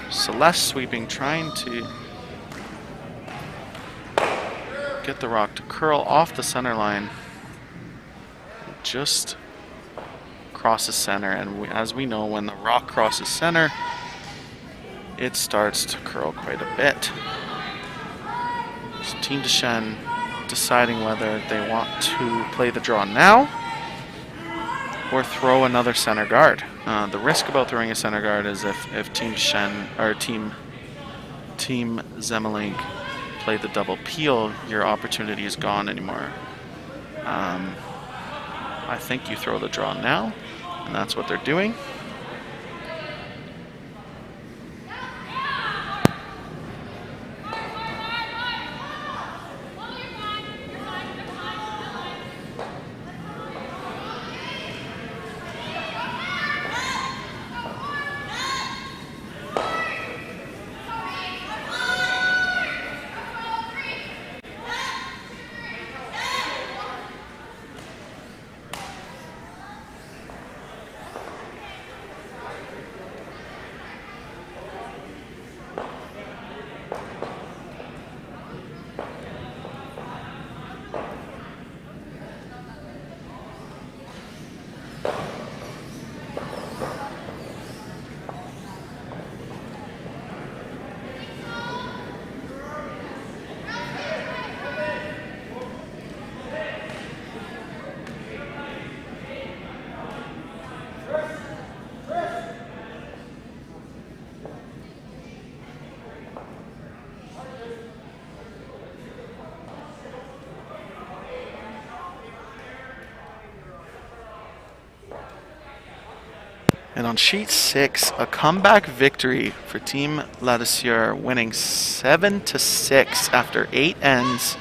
Celeste sweeping, trying to get the rock to curl off the center line. just crosses center, and as we know, when the rock crosses center, it starts to curl quite a bit. So Team Deschênes deciding whether they want to play the draw now or throw another center guard. The risk about throwing a center guard is if Team Deschênes or Team Zemmelink play the double peel, your opportunity is gone anymore. I think you throw the draw now, and that's what they're doing. And on sheet 6, a comeback victory for Team Ladouceur, winning 7-6 after 8 ends.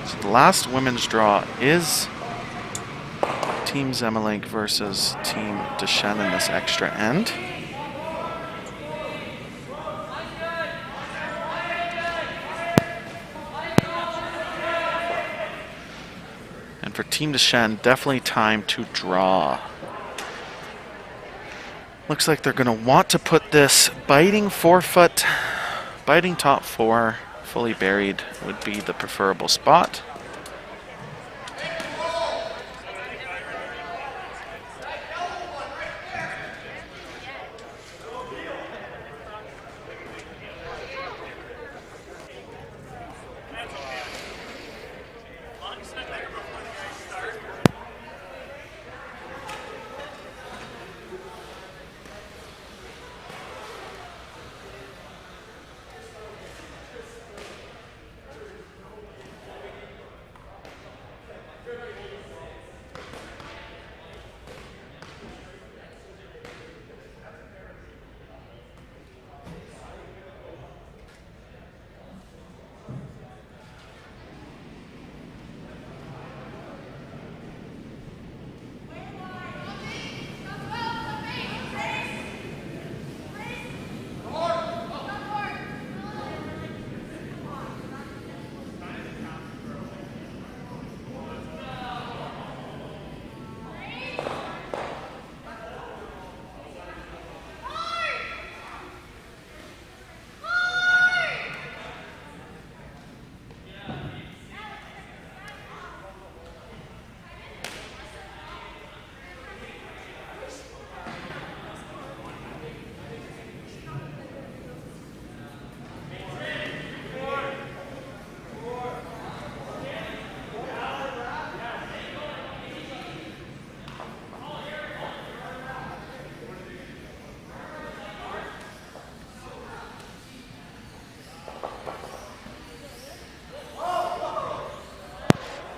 So the last women's draw is Team Zemmelink versus Team Deschênes in this extra end. And for Team Deschênes, definitely time to draw. Looks like they're going to want to put this biting 4-foot, biting top 4, fully buried would be the preferable spot.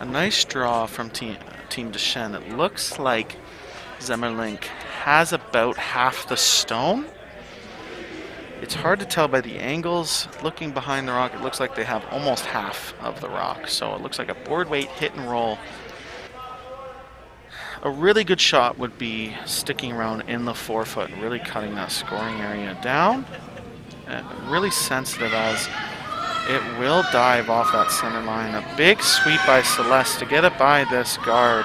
A nice draw from Team Deschênes. It looks like Zemmelink has about half the stone. It's hard to tell by the angles. Looking behind the rock, it looks like they have almost half of the rock. So it looks like a board weight hit and roll. A really good shot would be sticking around in the 4-foot, really cutting that scoring area down. And really sensitive as it will dive off that center line. A big sweep by Celeste to get it by this guard.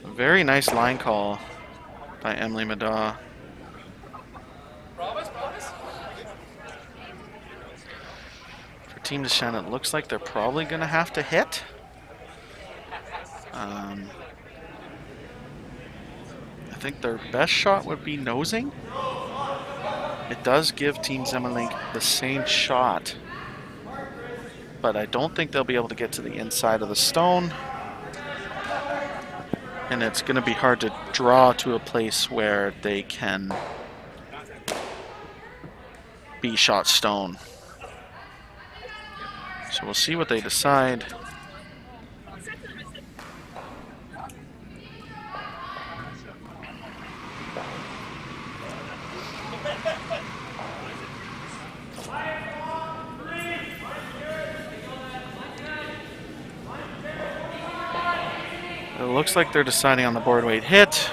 A very nice line call by Emily Madaw. Team Deschênes, it looks like they're probably going to have to hit. I think their best shot would be nosing. It does give Team Zemmelink the same shot, but I don't think they'll be able to get to the inside of the stone. And it's going to be hard to draw to a place where they can be shot stone. So we'll see what they decide. It looks like they're deciding on the board weight hit.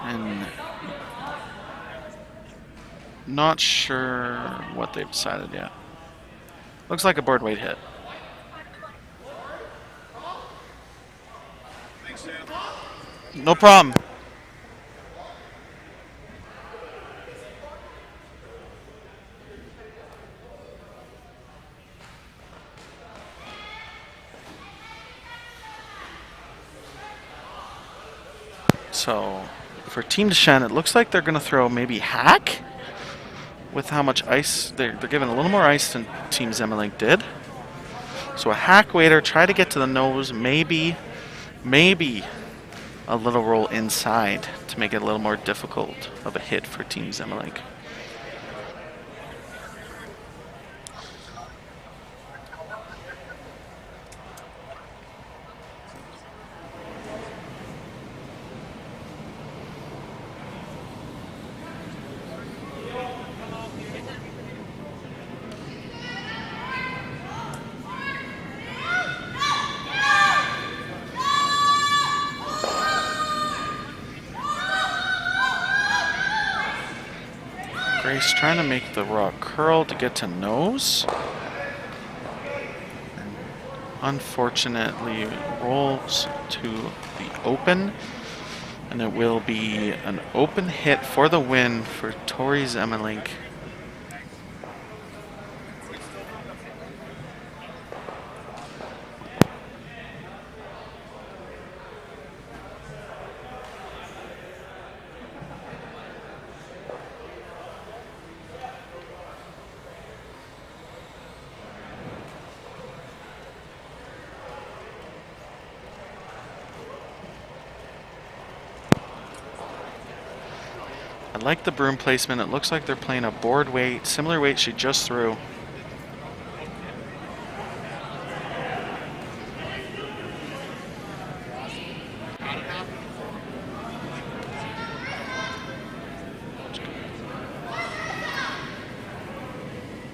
And not sure what they've decided yet. Looks like a board weight hit. No problem. So for Team Deschênes, it looks like they're going to throw maybe hack with how much ice. They're giving a little more ice than Team Zemmelink did. So a hack waiter, try to get to the nose, maybe a little roll inside to make it a little more difficult of a hit for Team Zemmelink. Grace trying to make the rock curl to get to nose. And unfortunately rolls to the open. And it will be an open hit for the win for Tori Zemmelink. I like the broom placement. It looks like they're playing a board weight, similar weight she just threw.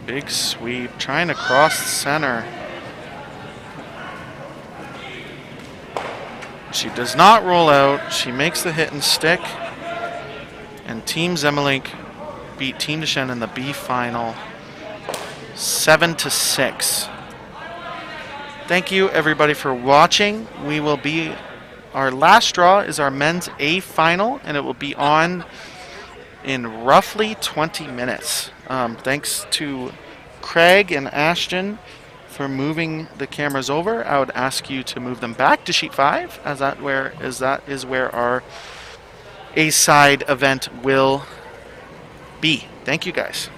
Big sweep, trying to cross the center. She does not roll out. She makes the hit and stick. And Team Zemmelink beat Team Deschênes in the B final 7-6. Thank you everybody for watching. Our last draw is our men's A final, and it will be on in roughly 20 minutes. Thanks to Craig and Ashton for moving the cameras over. I would ask you to move them back to sheet 5, as that is where our A-side event will be. Thank you guys.